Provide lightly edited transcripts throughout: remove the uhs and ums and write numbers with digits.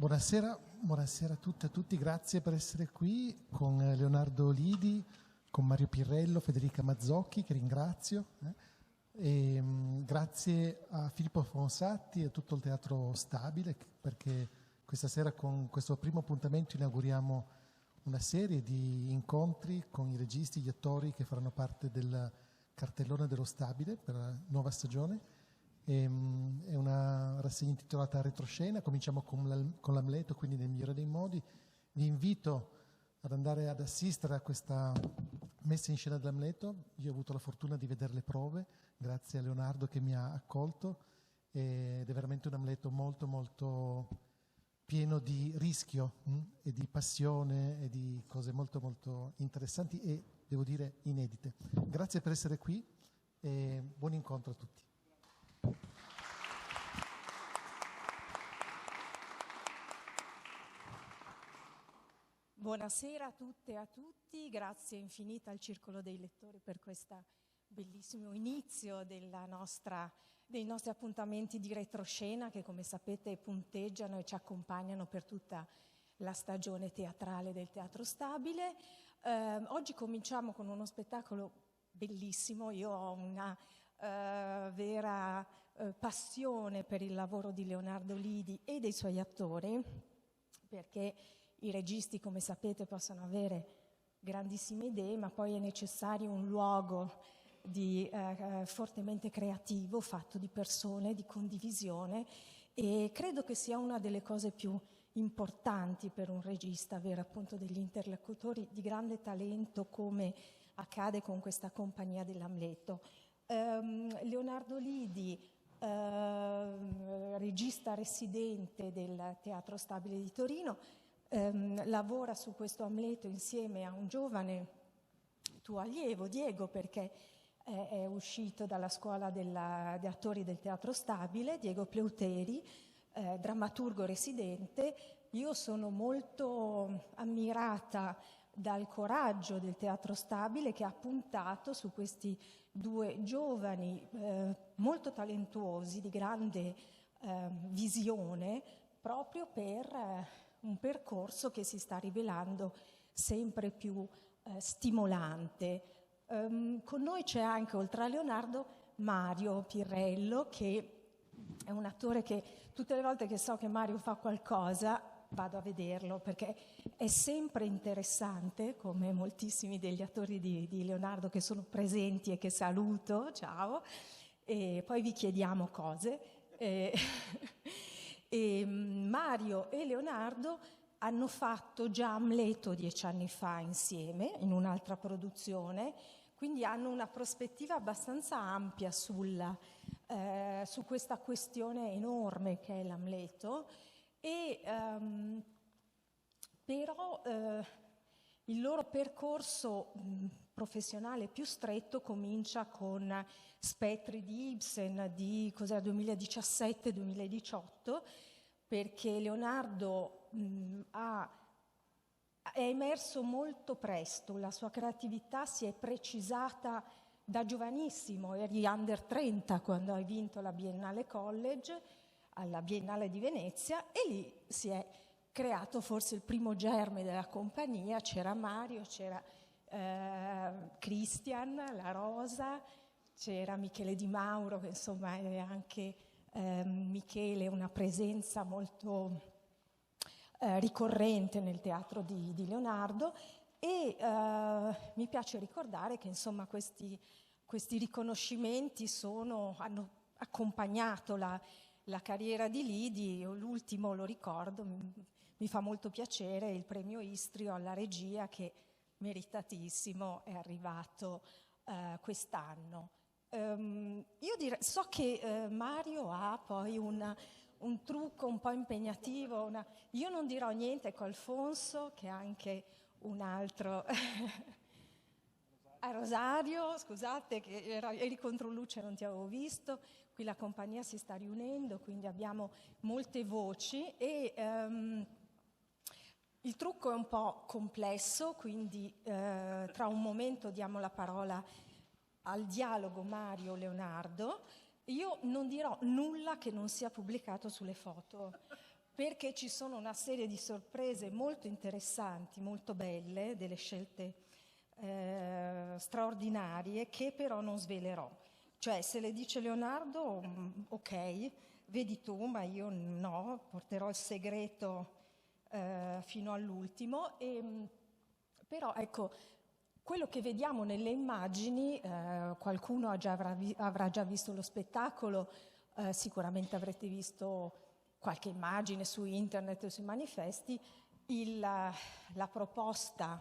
Buonasera a tutte e a tutti, grazie per essere qui con Leonardo Lidi, con Mario Pirrello, Federica Mazzocchi, che ringrazio, grazie a Filippo Fonsatti e a tutto il Teatro Stabile, perché questa sera con questo primo appuntamento inauguriamo una serie di incontri con i registi, gli attori che faranno parte del cartellone dello Stabile per la nuova stagione. È una rassegna intitolata Retroscena, cominciamo con l'Amleto, quindi nel migliore dei modi. Vi invito ad andare ad assistere a questa messa in scena dell'Amleto. Io ho avuto la fortuna di vedere le prove, grazie a Leonardo che mi ha accolto, ed è veramente un Amleto molto molto pieno di rischio e di passione e di cose molto molto interessanti e, devo dire, inedite. Grazie per essere qui e buon incontro a tutti. Buonasera a tutte e a tutti, grazie infinita al Circolo dei Lettori per questo bellissimo inizio dei nostri appuntamenti di retroscena che, come sapete, punteggiano e ci accompagnano per tutta la stagione teatrale del Teatro Stabile. Oggi cominciamo con uno spettacolo bellissimo. Io ho una vera passione per il lavoro di Leonardo Lidi e dei suoi attori, perché i registi, come sapete, possono avere grandissime idee, ma poi è necessario un luogo fortemente creativo, fatto di persone, di condivisione, e credo che sia una delle cose più importanti per un regista, avere appunto degli interlocutori di grande talento, come accade con questa compagnia dell'Amleto. Leonardo Lidi, regista residente del Teatro Stabile di Torino, lavora su questo Amleto insieme a un giovane tuo allievo, Diego, perché è uscito dalla scuola di attori del Teatro Stabile, Diego Pleuteri, drammaturgo residente. Io sono molto ammirata dal coraggio del Teatro Stabile, che ha puntato su questi due giovani molto talentuosi, di grande visione, proprio per un percorso che si sta rivelando sempre più stimolante. Con noi c'è anche, oltre a Leonardo, Mario Pirrello, che è un attore che tutte le volte che so che Mario fa qualcosa vado a vederlo, perché è sempre interessante, come moltissimi degli attori di Leonardo che sono presenti e che saluto, ciao, e poi vi chiediamo cose. E Mario e Leonardo hanno fatto già Amleto 10 anni fa insieme, in un'altra produzione, quindi hanno una prospettiva abbastanza ampia su questa questione enorme che è l'Amleto, e però il loro percorso professionale più stretto comincia con Spettri di Ibsen di 2017-2018, perché Leonardo è emerso molto presto, la sua creatività si è precisata da giovanissimo, eri under 30 quando hai vinto la Biennale College alla Biennale di Venezia, e lì si è creato forse il primo germe della compagnia. C'era Mario, c'era Christian, la Rosa, c'era Michele Di Mauro, che insomma è anche Michele una presenza molto ricorrente nel teatro di Leonardo, e mi piace ricordare che insomma questi riconoscimenti hanno accompagnato la carriera di Lidi. L'ultimo, lo ricordo, mi fa molto piacere, il premio Istrio alla regia, che meritatissimo è arrivato quest'anno. Io so che Mario ha poi un trucco un po' impegnativo, io non dirò niente, ecco Alfonso, che è anche un altro a Rosario, scusate che eri contro luce, non ti avevo visto. Qui la compagnia si sta riunendo, quindi abbiamo molte voci, e il trucco è un po' complesso, quindi tra un momento diamo la parola al dialogo Mario-Leonardo. Io non dirò nulla che non sia pubblicato sulle foto, perché ci sono una serie di sorprese molto interessanti, molto belle, delle scelte straordinarie che però non svelerò. Cioè, se le dice Leonardo, ok, vedi tu, ma io no, porterò il segreto fino all'ultimo. Però ecco, quello che vediamo nelle immagini, qualcuno avrà già visto lo spettacolo, sicuramente avrete visto qualche immagine su internet o sui manifesti, la proposta,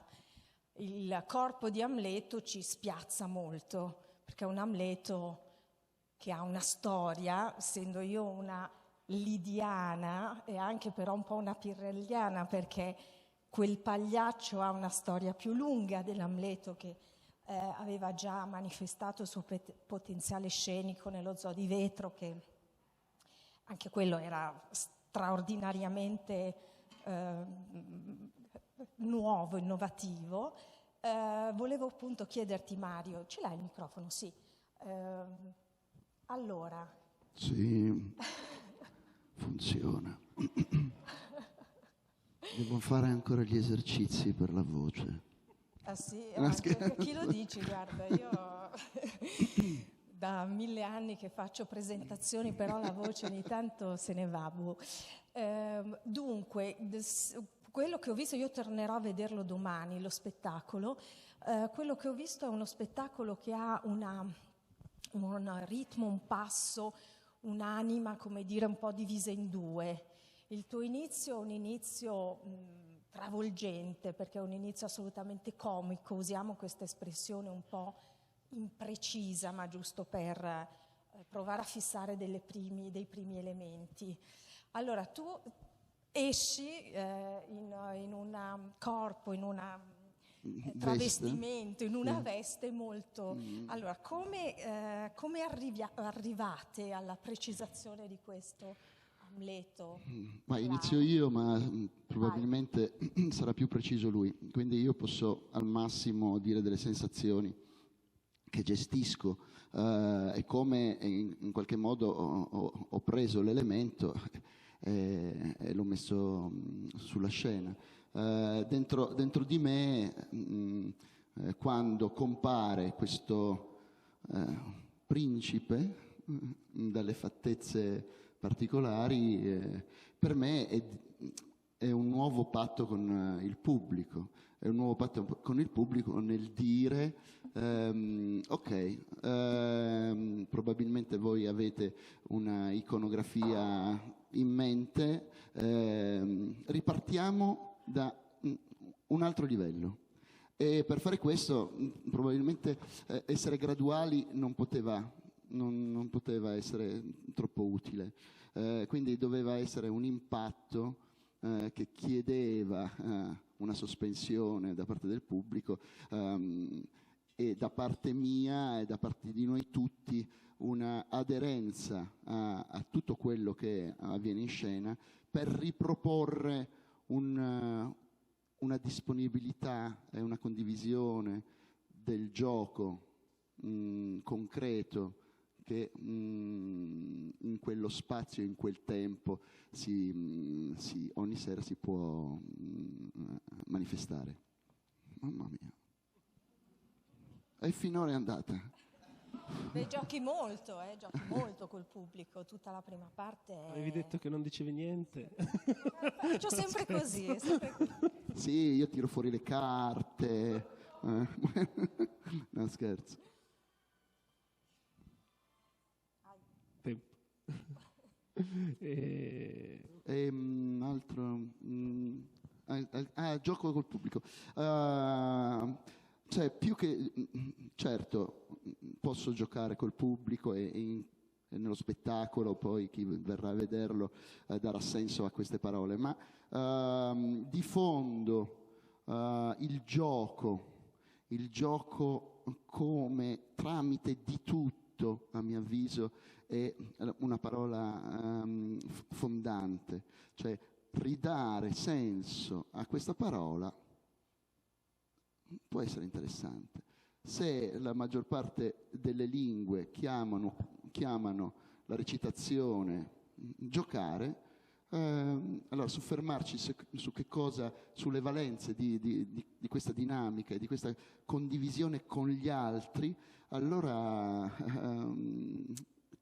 il corpo di Amleto ci spiazza molto, perché è un Amleto che ha una storia, essendo io una lidiana e anche però un po' una pirrelliana, perché quel pagliaccio ha una storia più lunga dell'Amleto che aveva già manifestato il suo potenziale scenico nello Zoo di Vetro, che anche quello era straordinariamente nuovo, innovativo. Volevo appunto chiederti, Mario, ce l'hai il microfono? Sì. Allora. Sì, funziona. Devo fare ancora gli esercizi per la voce. Ah sì? A chi lo dici? Guarda, io da 1000 anni che faccio presentazioni, però la voce ogni tanto se ne va. Dunque, quello che ho visto, io tornerò a vederlo domani, lo spettacolo. Quello che ho visto è uno spettacolo che ha un ritmo, un passo, un'anima, come dire, un po' divisa in due. Il tuo inizio è un inizio travolgente, perché è un inizio assolutamente comico, usiamo questa espressione un po' imprecisa, ma giusto per provare a fissare dei primi elementi. Allora, tu esci in un corpo, in un travestimento, in una veste molto... Allora, come arrivate alla precisazione di questo Amleto? Ma inizio io, ma probabilmente sarà più preciso lui. Quindi io posso al massimo dire delle sensazioni che gestisco e come in qualche modo ho preso l'elemento e l'ho messo sulla scena. Dentro di me, quando compare questo principe dalle fattezze particolari, per me è un nuovo patto con il pubblico, è un nuovo patto con il pubblico nel dire ok, probabilmente voi avete una iconografia in mente, ripartiamo da un altro livello. E per fare questo probabilmente essere graduali non poteva essere troppo utile, quindi doveva essere un impatto che chiedeva una sospensione da parte del pubblico e da parte mia e da parte di noi tutti una aderenza a tutto quello che avviene in scena per riproporre una disponibilità e una condivisione del gioco concreto che in quello spazio, in quel tempo, ogni sera si può manifestare. Mamma mia. E finora è andata. Beh, giochi molto col pubblico, tutta la prima parte è... Avevi detto che non dicevi niente. Faccio sempre così, è sempre così. Sì, io tiro fuori le carte. No, scherzo. Tempo. Gioco col pubblico. Cioè, più che... Certo, posso giocare col pubblico e nello spettacolo, poi chi verrà a vederlo darà senso a queste parole, ma di fondo il gioco come tramite di tutto, a mio avviso, è una parola fondante, cioè ridare senso a questa parola può essere interessante. Se la maggior parte delle lingue chiamano la recitazione giocare, Allora, soffermarci su che cosa, sulle valenze di questa dinamica e di questa condivisione con gli altri, allora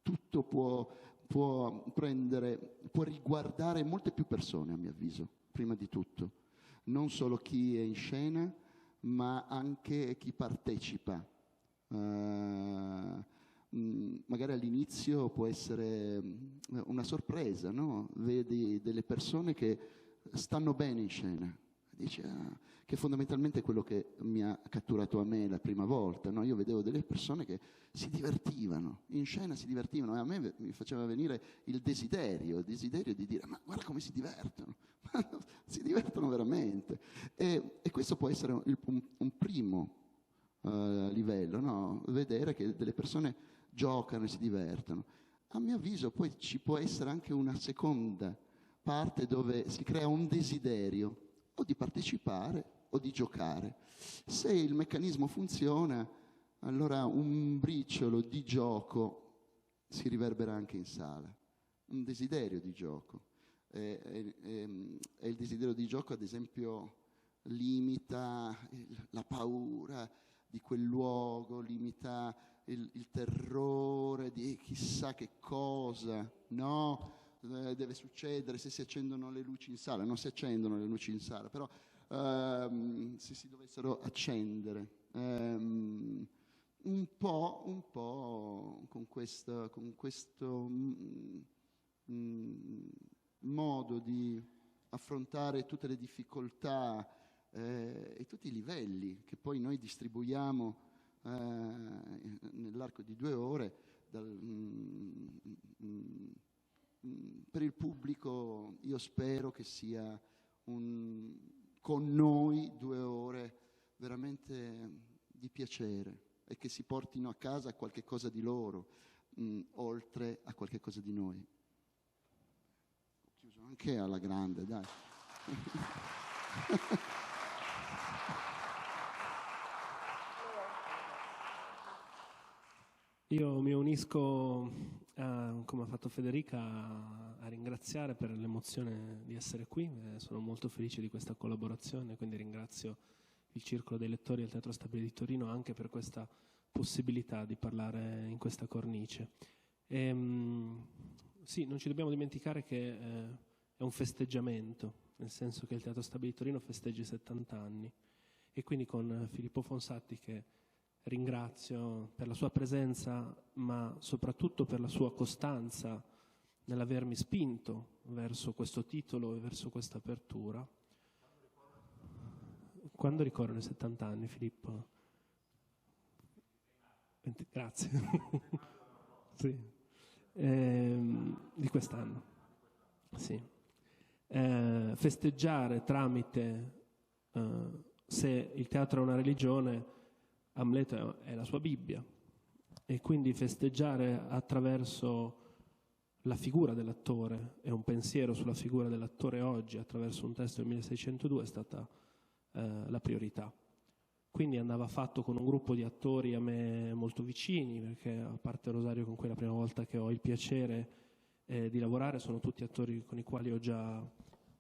tutto può riguardare molte più persone, a mio avviso, prima di tutto. Non solo chi è in scena, ma anche chi partecipa. Magari all'inizio può essere una sorpresa, no? Vedi delle persone che stanno bene in scena, dici, che fondamentalmente è quello che mi ha catturato a me la prima volta, no? Io vedevo delle persone che si divertivano, in scena si divertivano, e a me mi faceva venire il desiderio di dire, ma guarda come si divertono, si divertono veramente. E questo può essere un primo livello, no? Vedere che delle persone giocano e si divertono. A mio avviso poi ci può essere anche una seconda parte dove si crea un desiderio o di partecipare o di giocare. Se il meccanismo funziona, allora un briciolo di gioco si riverbera anche in sala, un desiderio di gioco. E il desiderio di gioco, ad esempio, limita la paura di quel luogo, limita il terrore di chissà che cosa, no? Deve succedere se si accendono le luci in sala. Non si accendono le luci in sala, però se si dovessero accendere, un po' con questo modo di affrontare tutte le difficoltà e tutti i livelli che poi noi distribuiamo nell'arco di 2 ore per il pubblico. Io spero che sia con noi 2 ore veramente di piacere e che si portino a casa qualche cosa di loro, oltre a qualche cosa di noi. Ho chiuso anche alla grande, dai. Io mi unisco, come ha fatto Federica, a ringraziare per l'emozione di essere qui. Sono molto felice di questa collaborazione, quindi ringrazio il Circolo dei Lettori del Teatro Stabile di Torino anche per questa possibilità di parlare in questa cornice. Sì, non ci dobbiamo dimenticare che è un festeggiamento, nel senso che il Teatro Stabile di Torino festeggia i 70 anni, e quindi con Filippo Fonsatti, che ringrazio per la sua presenza, ma soprattutto per la sua costanza nell'avermi spinto verso questo titolo e verso questa apertura. Quando ricorrono i 70 anni, Filippo? Grazie. Sì. Di quest'anno. Sì. Festeggiare tramite, se il teatro è una religione, Amleto è la sua Bibbia, e quindi festeggiare attraverso la figura dell'attore e un pensiero sulla figura dell'attore oggi attraverso un testo del 1602 è stata la priorità. Quindi andava fatto con un gruppo di attori a me molto vicini, perché a parte Rosario, con cui è la prima volta che ho il piacere di lavorare, sono tutti attori con i quali ho già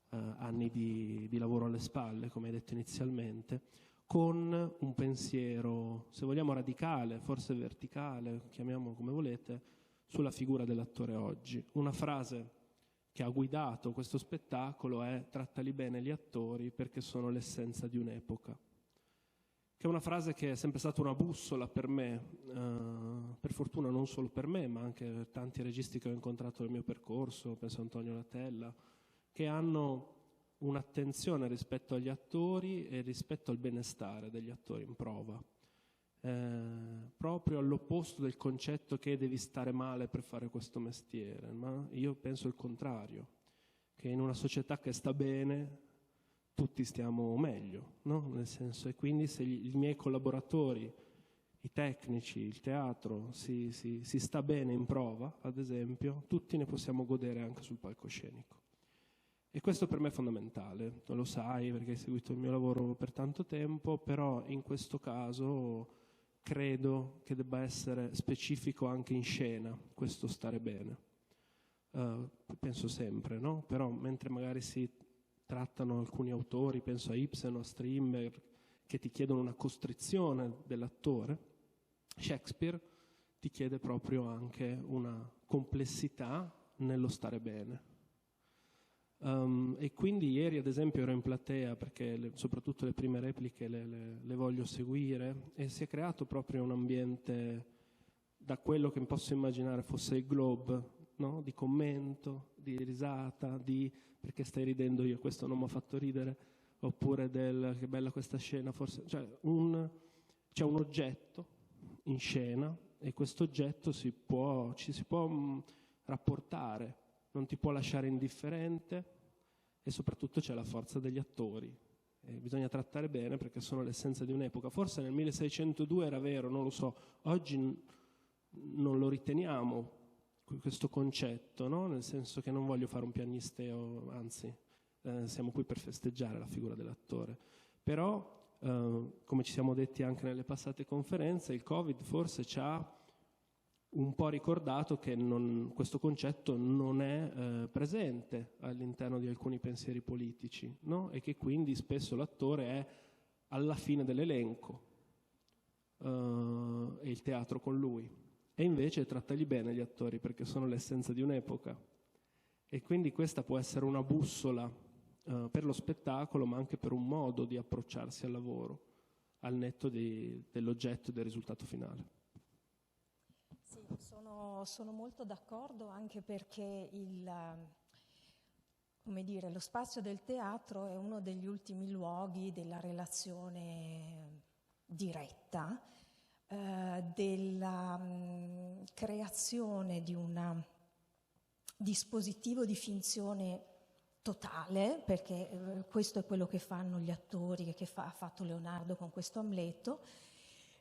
anni di lavoro alle spalle, come hai detto inizialmente, con un pensiero, se vogliamo radicale, forse verticale, chiamiamolo come volete, sulla figura dell'attore oggi. Una frase che ha guidato questo spettacolo è: trattali bene gli attori perché sono l'essenza di un'epoca, che è una frase che è sempre stata una bussola per me, per fortuna non solo per me, ma anche per tanti registi che ho incontrato nel mio percorso, penso a Antonio Latella, che hanno un'attenzione rispetto agli attori e rispetto al benestare degli attori in prova, proprio all'opposto del concetto che devi stare male per fare questo mestiere. Ma io penso il contrario, che in una società che sta bene tutti stiamo meglio, no? Nel senso, e quindi se i miei collaboratori, i tecnici, il teatro si sta bene in prova, ad esempio, tutti ne possiamo godere anche sul palcoscenico. E questo per me è fondamentale, lo sai perché hai seguito il mio lavoro per tanto tempo, però in questo caso credo che debba essere specifico anche in scena questo stare bene. penso sempre, no? Però mentre magari si trattano alcuni autori, penso a Ibsen o a Strindberg, che ti chiedono una costrizione dell'attore, Shakespeare ti chiede proprio anche una complessità nello stare bene. E quindi ieri ad esempio ero in platea perché soprattutto le prime repliche le voglio seguire, e si è creato proprio un ambiente, da quello che posso immaginare fosse il Globe, no? Di commento, di risata, di perché stai ridendo, io questo non mi ha fatto ridere, oppure del che bella questa scena, forse c'è un oggetto in scena e questo oggetto ci si può rapportare, non ti può lasciare indifferente, e soprattutto c'è la forza degli attori, e bisogna trattare bene perché sono l'essenza di un'epoca. Forse nel 1602 era vero, non lo so, oggi non lo riteniamo questo concetto, no? Nel senso che non voglio fare un piagnisteo, anzi siamo qui per festeggiare la figura dell'attore, però come ci siamo detti anche nelle passate conferenze, il Covid forse ci ha un po' ricordato che questo concetto non è presente all'interno di alcuni pensieri politici, no? E che quindi spesso l'attore è alla fine dell'elenco e il teatro con lui, e invece trattagli bene gli attori perché sono l'essenza di un'epoca, e quindi questa può essere una bussola per lo spettacolo, ma anche per un modo di approcciarsi al lavoro al netto dell'oggetto e del risultato finale. Sì, sono molto d'accordo, anche perché lo spazio del teatro è uno degli ultimi luoghi della relazione diretta, della creazione di un dispositivo di finzione totale, perché questo è quello che fanno gli attori, che ha fatto Leonardo con questo Amleto,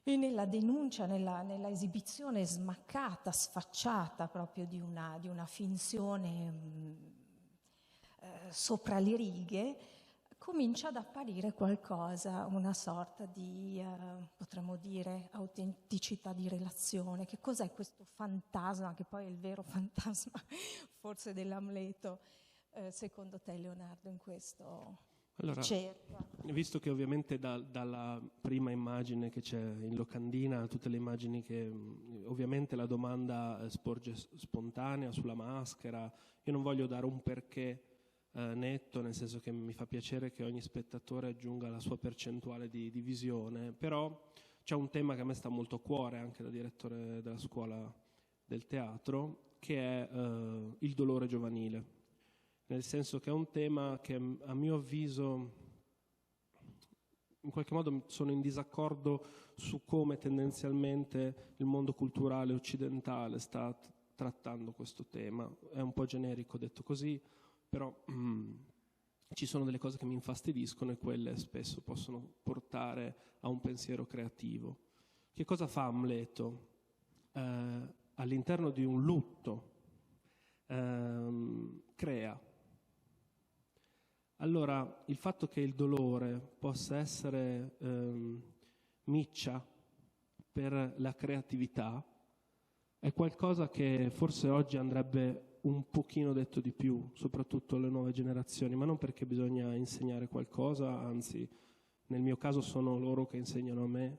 e nella denuncia, nella esibizione smaccata, sfacciata proprio di una finzione sopra le righe, comincia ad apparire qualcosa, una sorta di, potremmo dire, autenticità di relazione. Che cos'è questo fantasma, che poi è il vero fantasma forse dell'Amleto, secondo te, Leonardo, in questo? Allora, visto che ovviamente dalla prima immagine che c'è in locandina, tutte le immagini che ovviamente la domanda sporge spontanea sulla maschera, io non voglio dare un perché netto, nel senso che mi fa piacere che ogni spettatore aggiunga la sua percentuale di visione, però c'è un tema che a me sta molto a cuore anche da direttore della scuola del teatro, che è il dolore giovanile. Nel senso che è un tema che a mio avviso in qualche modo sono in disaccordo su come tendenzialmente il mondo culturale occidentale sta trattando questo tema. È un po' generico detto così, però ci sono delle cose che mi infastidiscono e quelle spesso possono portare a un pensiero creativo. Che cosa fa Amleto? All'interno di un lutto crea. Allora, il fatto che il dolore possa essere miccia per la creatività è qualcosa che forse oggi andrebbe un pochino detto di più, soprattutto alle nuove generazioni, ma non perché bisogna insegnare qualcosa, anzi, nel mio caso sono loro che insegnano a me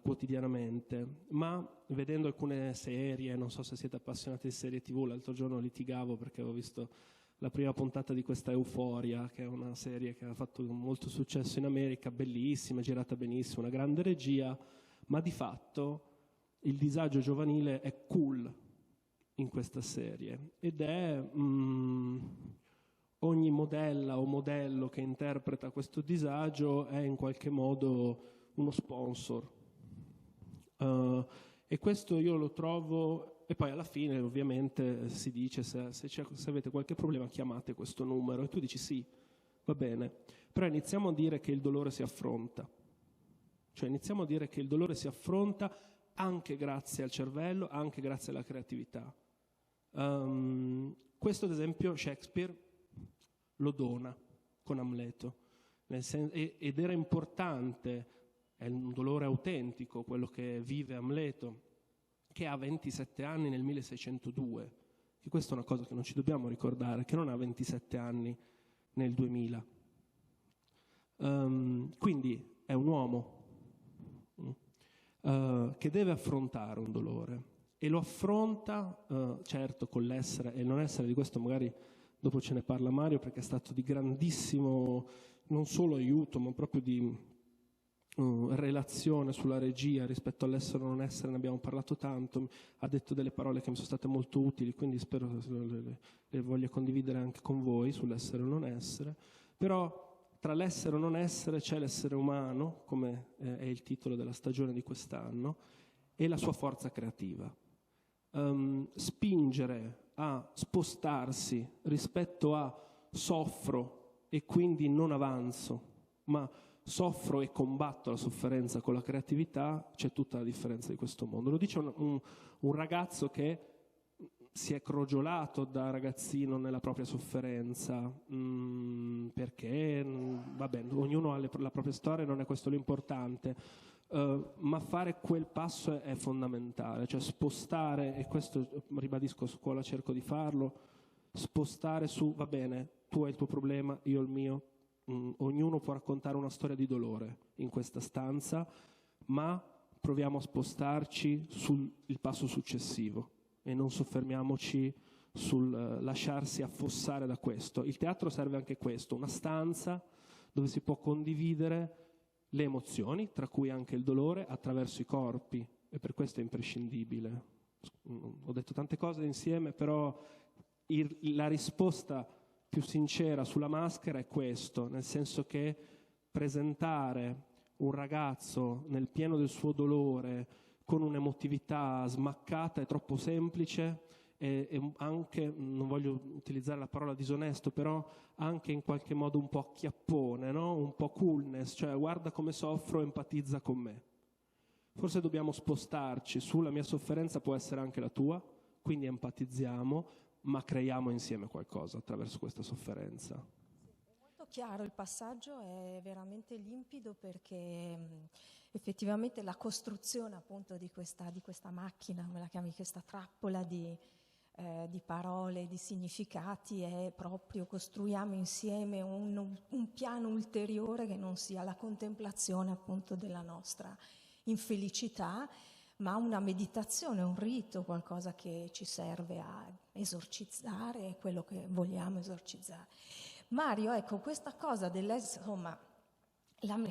quotidianamente, ma vedendo alcune serie, non so se siete appassionati di serie TV, l'altro giorno litigavo perché avevo visto la prima puntata di questa Euphoria, che è una serie che ha fatto molto successo in America, bellissima, girata benissimo, una grande regia, ma di fatto il disagio giovanile è cool in questa serie, ed è ogni modella o modello che interpreta questo disagio è in qualche modo uno sponsor, e questo io lo trovo. E poi alla fine ovviamente si dice se avete qualche problema chiamate questo numero, e tu dici sì, va bene, però iniziamo a dire che il dolore si affronta, cioè iniziamo a dire che il dolore si affronta anche grazie al cervello, anche grazie alla creatività. Questo ad esempio Shakespeare lo dona con Amleto, ed era importante, è un dolore autentico quello che vive Amleto, che ha 27 anni nel 1602, che questa è una cosa che non ci dobbiamo ricordare, che non ha 27 anni nel 2000. Quindi è un uomo che deve affrontare un dolore e lo affronta certo con l'essere e il non essere. Di questo magari dopo ce ne parla Mario, perché è stato di grandissimo non solo aiuto ma proprio di relazione sulla regia rispetto all'essere o non essere. Ne abbiamo parlato tanto, ha detto delle parole che mi sono state molto utili, quindi spero le voglia condividere anche con voi sull'essere o non essere. Però tra l'essere o non essere c'è l'essere umano, come è il titolo della stagione di quest'anno, e la sua forza creativa. Spingere a spostarsi rispetto a soffro e quindi non avanzo, ma soffro e combatto la sofferenza con la creatività, c'è tutta la differenza di questo mondo. Lo dice un ragazzo che si è crogiolato da ragazzino nella propria sofferenza, perché vabbè, ognuno ha la propria storia, non è questo l'importante, ma fare quel passo è fondamentale, cioè spostare, e questo ribadisco, a scuola cerco di farlo, spostare su, va bene, tu hai il tuo problema, io il mio, ognuno può raccontare una storia di dolore in questa stanza, ma proviamo a spostarci sul passo successivo e non soffermiamoci sul lasciarsi affossare da questo. Il teatro serve anche questo, una stanza dove si può condividere le emozioni, tra cui anche il dolore, attraverso i corpi, e per questo è imprescindibile. Ho detto tante cose insieme, però la risposta più sincera sulla maschera è questo, nel senso che presentare un ragazzo nel pieno del suo dolore con un'emotività smaccata è troppo semplice e anche, non voglio utilizzare la parola disonesto, però anche in qualche modo un po' acchiappone, no? Un po' coolness, cioè guarda come soffro, empatizza con me. Forse dobbiamo spostarci sulla mia sofferenza, può essere anche la tua, quindi empatizziamo, ma creiamo insieme qualcosa attraverso questa sofferenza. È molto chiaro, il passaggio è veramente limpido, perché effettivamente la costruzione appunto di questa macchina, come la chiami, questa trappola di parole, di significati, è proprio costruiamo insieme un piano ulteriore che non sia la contemplazione appunto della nostra infelicità, ma una meditazione, un rito, qualcosa che ci serve a esorcizzare quello che vogliamo esorcizzare. Mario, ecco, questa cosa insomma,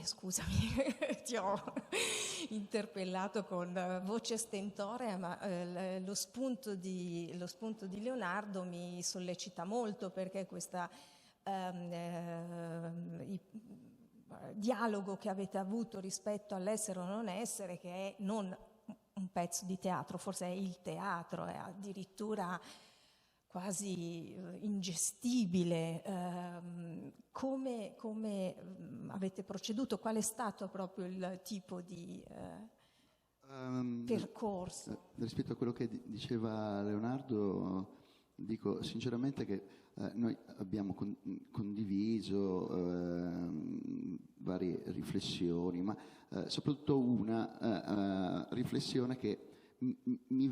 scusami, ti ho interpellato con voce stentorea, ma lo spunto di Leonardo mi sollecita molto, perché questo dialogo che avete avuto rispetto all'essere o non essere, che è non un pezzo di teatro, forse è il teatro, è addirittura quasi ingestibile. Come avete proceduto? Qual è stato proprio il tipo di percorso? Rispetto a quello che diceva Leonardo, dico sinceramente che noi abbiamo condiviso varie riflessioni, ma soprattutto una riflessione che mi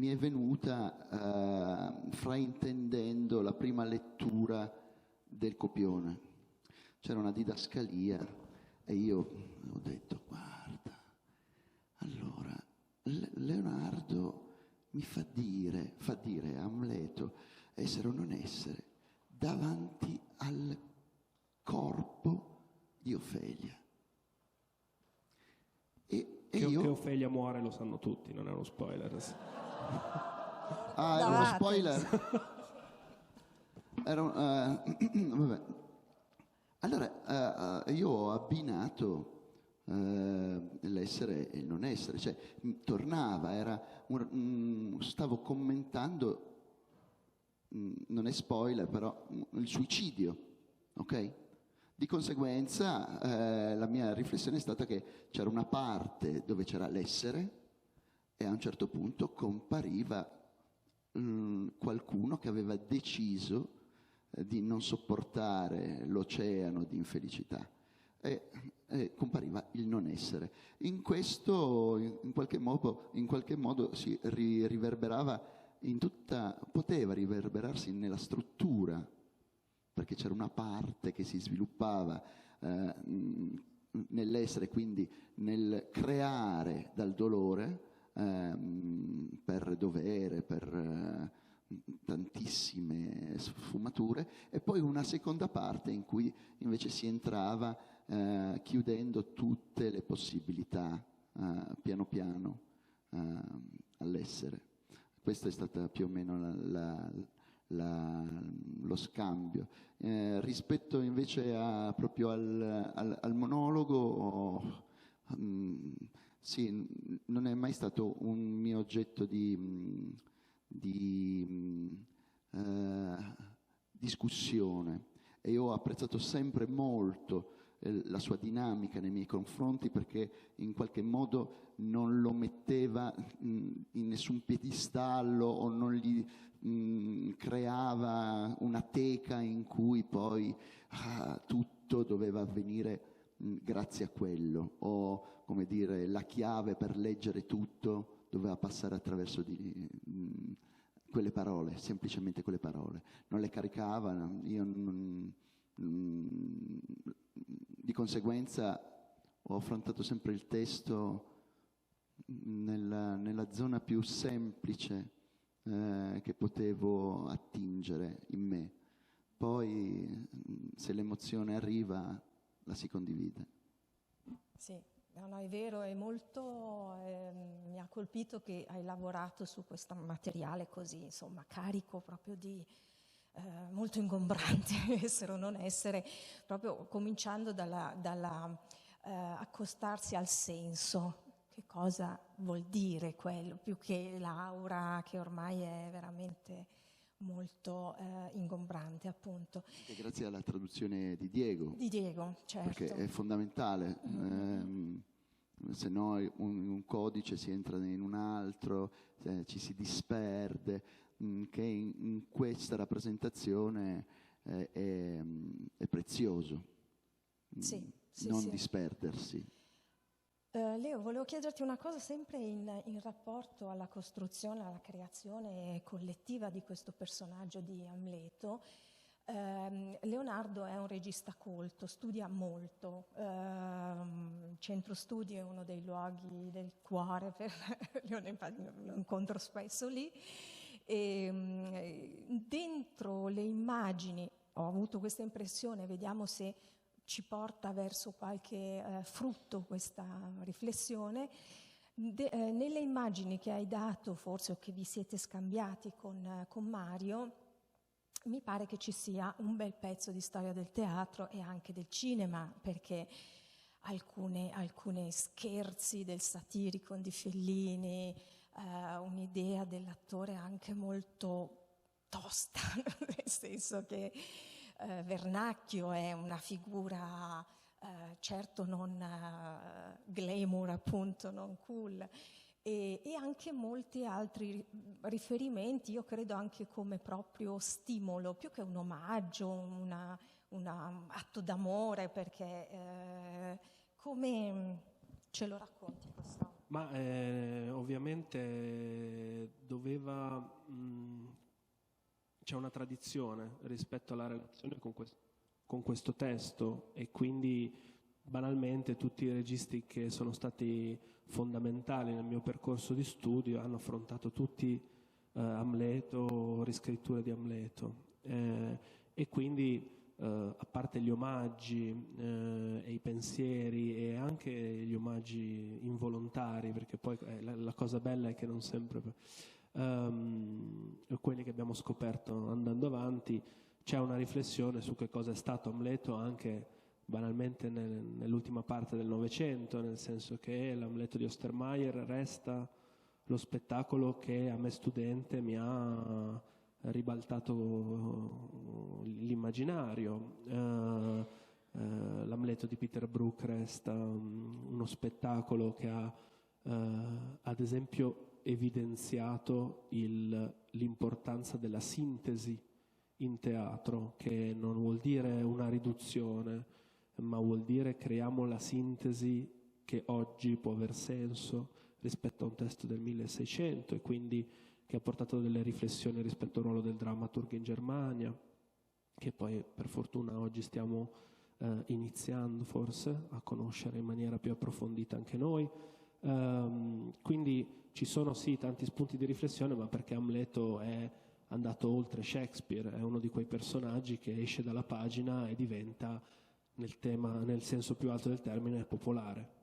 è venuta fraintendendo la prima lettura del copione. C'era una didascalia e io ho detto: guarda, allora Leonardo mi fa dire a Amleto essere o non essere davanti al corpo di Ofelia. Che Ofelia muore lo sanno tutti, non è uno spoiler. Ah, era uno spoiler? Vabbè. Allora, io ho abbinato l'essere e il non essere, cioè tornava, stavo commentando, non è spoiler, però il suicidio, ok? Di conseguenza la mia riflessione è stata che c'era una parte dove c'era l'essere e a un certo punto compariva qualcuno che aveva deciso di non sopportare l'oceano di infelicità e compariva il non essere. In questo in qualche modo si riverberava poteva riverberarsi nella struttura, perché c'era una parte che si sviluppava nell'essere, quindi nel creare dal dolore, per dovere, per tantissime sfumature, e poi una seconda parte in cui invece si entrava chiudendo tutte le possibilità piano piano all'essere. Questo è stato più o meno lo scambio. Rispetto invece proprio al monologo, sì, non è mai stato un mio oggetto di discussione, e io ho apprezzato sempre molto la sua dinamica nei miei confronti, perché in qualche modo non lo metteva in nessun piedistallo o non gli creava una teca in cui poi tutto doveva avvenire grazie a quello, o come dire, la chiave per leggere tutto doveva passare attraverso quelle parole, semplicemente quelle parole. Non le caricava, di conseguenza ho affrontato sempre il testo nella zona più semplice che potevo attingere in me. Poi se l'emozione arriva la si condivide. Sì, no, è vero, è molto, mi ha colpito che hai lavorato su questo materiale così, insomma, carico proprio di molto ingombrante, essere o non essere, proprio cominciando dalla accostarsi al senso. Che cosa vuol dire quello, più che l'aura che ormai è veramente molto ingombrante, appunto. E grazie alla traduzione di Diego. Di Diego, certo. Perché è fondamentale, se no un codice si entra in un altro, ci si disperde, che in questa rappresentazione è prezioso, sì, non sì. disperdersi. Leo, volevo chiederti una cosa sempre in rapporto alla costruzione, alla creazione collettiva di questo personaggio di Amleto. Leonardo è un regista colto, studia molto, il centro studi è uno dei luoghi del cuore, lo incontro spesso lì, e dentro le immagini ho avuto questa impressione, vediamo se ci porta verso qualche frutto questa riflessione. Nelle immagini che hai dato, forse, o che vi siete scambiati con Mario, mi pare che ci sia un bel pezzo di storia del teatro e anche del cinema, perché alcuni scherzi del satirico di Fellini, un'idea dell'attore anche molto tosta, nel senso che Vernacchio è una figura certo non glamour, appunto, non cool, e anche molti altri riferimenti, io credo anche come proprio stimolo, più che un omaggio, un atto d'amore, perché come ce lo racconti questo? Ma ovviamente c'è una tradizione rispetto alla relazione con questo testo, e quindi banalmente tutti i registi che sono stati fondamentali nel mio percorso di studio hanno affrontato tutti Amleto, riscritture di Amleto, e quindi a parte gli omaggi e i pensieri e anche gli omaggi involontari, perché poi la cosa bella è che non sempre quelli che abbiamo scoperto andando avanti, c'è una riflessione su che cosa è stato Amleto anche banalmente nell'ultima parte del Novecento, nel senso che l'Amleto di Ostermayer resta lo spettacolo che a me studente mi ha ribaltato l'immaginario. L'Amleto di Peter Brook resta uno spettacolo che ha ad esempio evidenziato l'importanza della sintesi in teatro, che non vuol dire una riduzione, ma vuol dire creiamo la sintesi che oggi può aver senso rispetto a un testo del 1600, e quindi che ha portato delle riflessioni rispetto al ruolo del drammaturgo in Germania, che poi per fortuna oggi stiamo iniziando forse a conoscere in maniera più approfondita anche noi. Quindi ci sono sì tanti spunti di riflessione, ma perché Amleto è andato oltre Shakespeare, è uno di quei personaggi che esce dalla pagina e diventa, nel senso più alto del termine, popolare.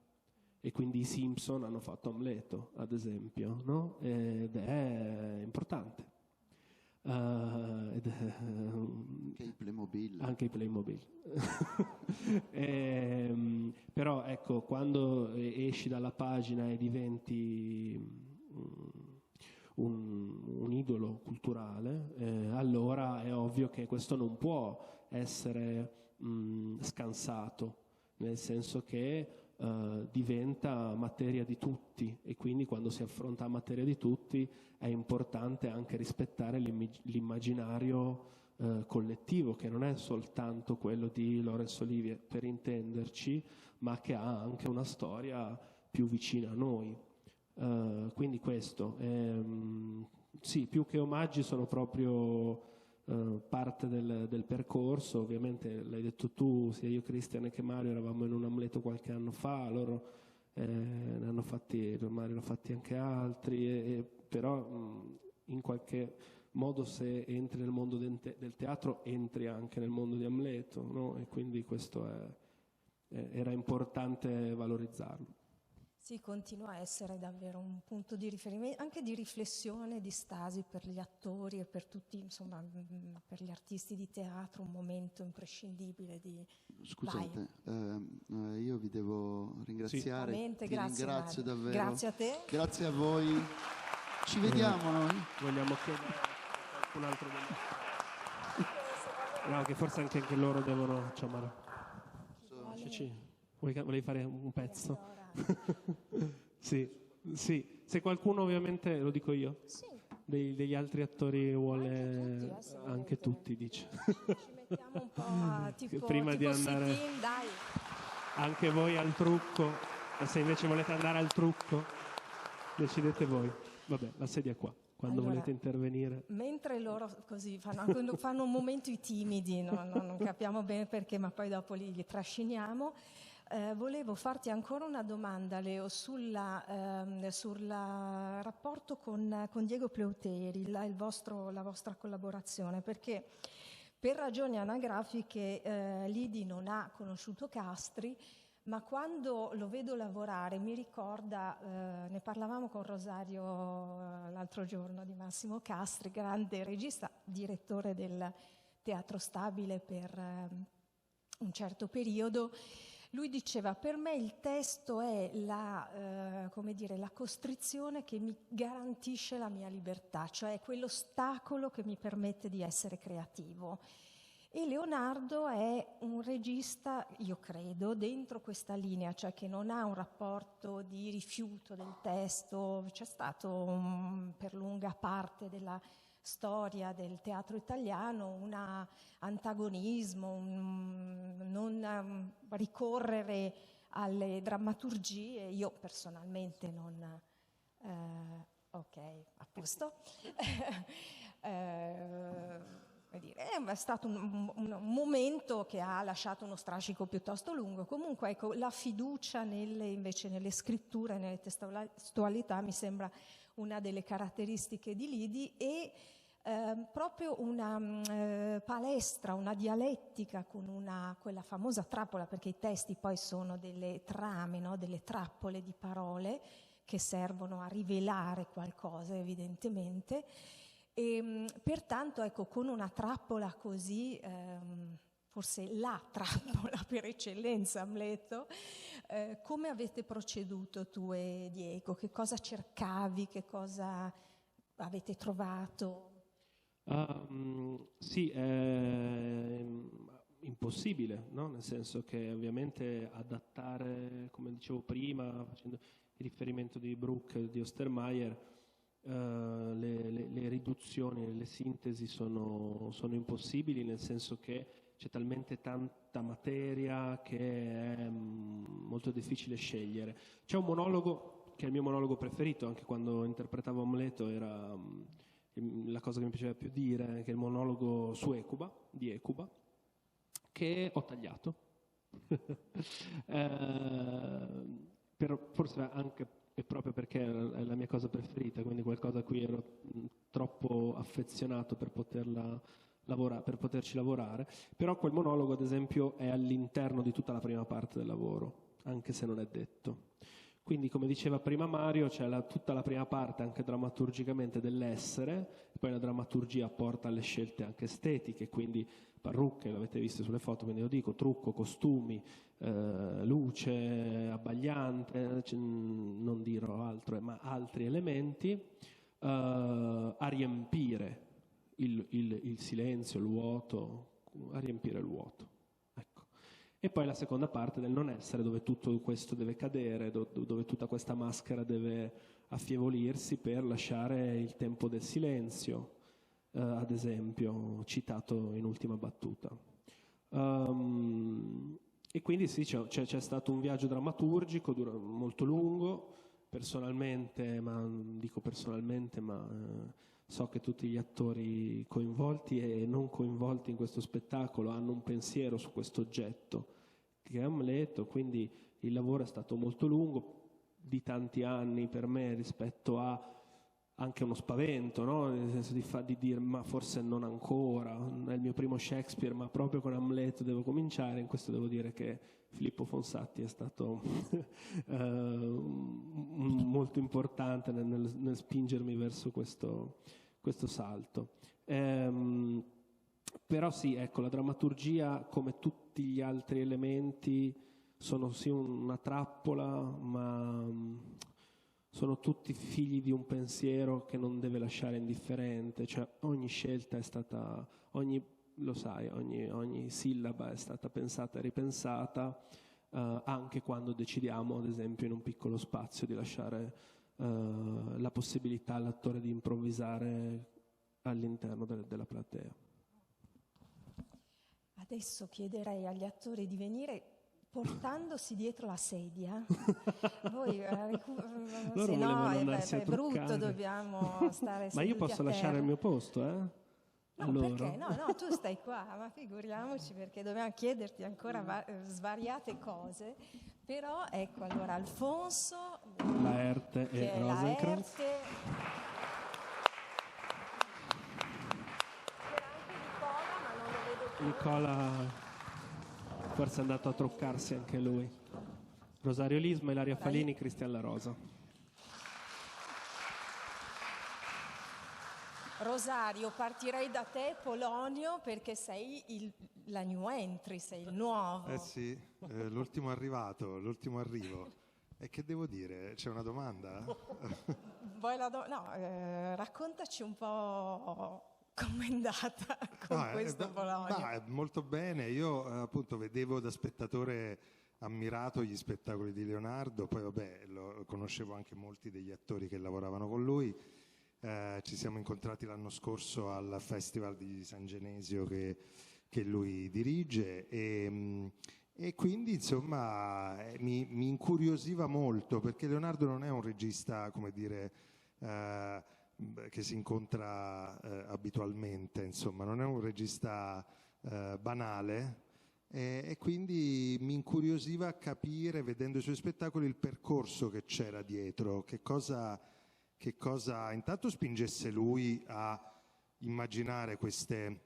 E quindi i Simpson hanno fatto Amleto, ad esempio, no? Ed è importante. Anche il Playmobil. Anche i Playmobil. Però ecco, quando esci dalla pagina e diventi un idolo culturale, allora è ovvio che questo non può essere scansato, nel senso che diventa materia di tutti, e quindi quando si affronta la materia di tutti è importante anche rispettare l'immaginario collettivo, che non è soltanto quello di Laurence Olivier, per intenderci, ma che ha anche una storia più vicina a noi. Quindi questo, sì, più che omaggi sono proprio parte del percorso. Ovviamente l'hai detto tu, sia io, Cristian che Mario eravamo in un Amleto qualche anno fa, loro ne hanno fatti, Mario ne ha fatti anche altri, però in qualche modo se entri nel mondo del teatro entri anche nel mondo di Amleto, no? E quindi questo era importante valorizzarlo. Sì, continua a essere davvero un punto di riferimento, anche di riflessione, di stasi per gli attori e per tutti, insomma, per gli artisti di teatro, un momento imprescindibile di... Scusate, io vi devo ringraziare. Sì. Ti Grazie, ringrazio Mario. davvero. Grazie a te. Grazie a voi. Ci vediamo noi. Vogliamo chiedere a qualcun altro no, che forse anche loro devono chiamare. Volevi fare un pezzo? Sì, se qualcuno, ovviamente lo dico io, Sì. degli altri attori vuole, anche tutti dice. Ci mettiamo un po' tipo, prima di andare sit-in, dai. Anche voi al trucco, e se invece volete andare al trucco decidete voi. Vabbè, la sedia è qua, quando Allora, volete intervenire. Mentre loro così fanno un momento i timidi, non capiamo bene perché, ma poi dopo li trasciniamo. Volevo farti ancora una domanda, Leo, sul rapporto con Diego Pleuteri, la vostra collaborazione, perché per ragioni anagrafiche Lidi non ha conosciuto Castri, ma quando lo vedo lavorare mi ricorda, ne parlavamo con Rosario l'altro giorno, di Massimo Castri, grande regista, direttore del Teatro Stabile per un certo periodo. Lui diceva: per me il testo è la costrizione che mi garantisce la mia libertà, cioè quell'ostacolo che mi permette di essere creativo. E Leonardo è un regista, io credo, dentro questa linea, cioè che non ha un rapporto di rifiuto del testo. C'è stato per lunga parte della storia del teatro italiano un antagonismo, non ricorrere alle drammaturgie. Io personalmente non... ok, a posto. È stato un momento che ha lasciato uno strascico piuttosto lungo. Comunque, ecco, la fiducia invece nelle scritture, nelle testualità, mi sembra una delle caratteristiche di Lidi, e proprio una palestra, una dialettica con quella famosa trappola, perché i testi poi sono delle trame, no? Delle trappole di parole che servono a rivelare qualcosa, evidentemente. E pertanto, ecco, con una trappola così, forse la trappola per eccellenza, Amleto, come avete proceduto tu e Diego? Che cosa cercavi? Che cosa avete trovato? Sì, è impossibile, no? Nel senso che ovviamente adattare, come dicevo prima, facendo il riferimento di Bruch, di Ostermeyer, le riduzioni, le sintesi sono impossibili, nel senso che c'è talmente tanta materia che è molto difficile scegliere. C'è un monologo che è il mio monologo preferito, anche quando interpretavo Amleto era la cosa che mi piaceva più dire, che è il monologo su Ecuba, di Ecuba, che ho tagliato. Forse anche e proprio perché è la mia cosa preferita, quindi qualcosa a cui ero troppo affezionato per per poterci lavorare. Però quel monologo, ad esempio, è all'interno di tutta la prima parte del lavoro, anche se non è detto. Quindi, come diceva prima Mario, c'è tutta la prima parte, anche drammaturgicamente, dell'essere, poi la drammaturgia porta alle scelte anche estetiche, quindi parrucche, l'avete visto sulle foto, quindi lo dico, trucco, costumi, luce, abbagliante, non dirò altro, ma altri elementi, a riempire il silenzio, il vuoto, a riempire il vuoto. Ecco. E poi la seconda parte del non essere, dove tutto questo deve cadere, dove tutta questa maschera deve affievolirsi per lasciare il tempo del silenzio, ad esempio, citato in ultima battuta. E quindi sì, c'è stato un viaggio drammaturgico molto lungo, personalmente, ma so che tutti gli attori coinvolti e non coinvolti in questo spettacolo hanno un pensiero su questo oggetto che è Amleto, quindi il lavoro è stato molto lungo, di tanti anni per me, rispetto a anche uno spavento, no? Nel senso di dire ma forse non ancora, è il mio primo Shakespeare, ma proprio con Amleto devo cominciare. In questo devo dire che Filippo Fonsati è stato molto importante nel spingermi verso questo salto. Però sì, ecco, la drammaturgia, come tutti gli altri elementi, sono sì una trappola, ma sono tutti figli di un pensiero che non deve lasciare indifferente. Cioè ogni scelta è stata, ogni sillaba è stata pensata e ripensata, anche quando decidiamo, ad esempio, in un piccolo spazio di lasciare la possibilità all'attore di improvvisare all'interno della platea. Adesso chiederei agli attori di venire portandosi dietro la sedia. Voi se no è brutto, dobbiamo stare seduti. Ma io posso lasciare il mio posto, No, allora. perché? No, tu stai qua, ma figuriamoci, perché dobbiamo chiederti ancora svariate cose. Però ecco, allora Alfonso, Laerte e Rosenkrantz. Nicola forse è andato a truccarsi anche lui. Rosario Lisma, Ilaria Falini, Cristian La Rosa. Rosario, partirei da te, Polonio, perché sei la new entry, sei il nuovo. Sì, l'ultimo arrivato, l'ultimo arrivo. E che devo dire? C'è una domanda? Raccontaci un po' com'è andata con questo Polonio. Molto bene. Io appunto vedevo da spettatore ammirato gli spettacoli di Leonardo, poi lo conoscevo anche molti degli attori che lavoravano con lui. Ci siamo incontrati l'anno scorso al Festival di San Genesio che lui dirige e quindi insomma mi incuriosiva molto, perché Leonardo non è un regista, come dire, che si incontra abitualmente, insomma non è un regista banale, e quindi mi incuriosiva capire, vedendo i suoi spettacoli, il percorso che c'era dietro, che cosa intanto spingesse lui a immaginare questi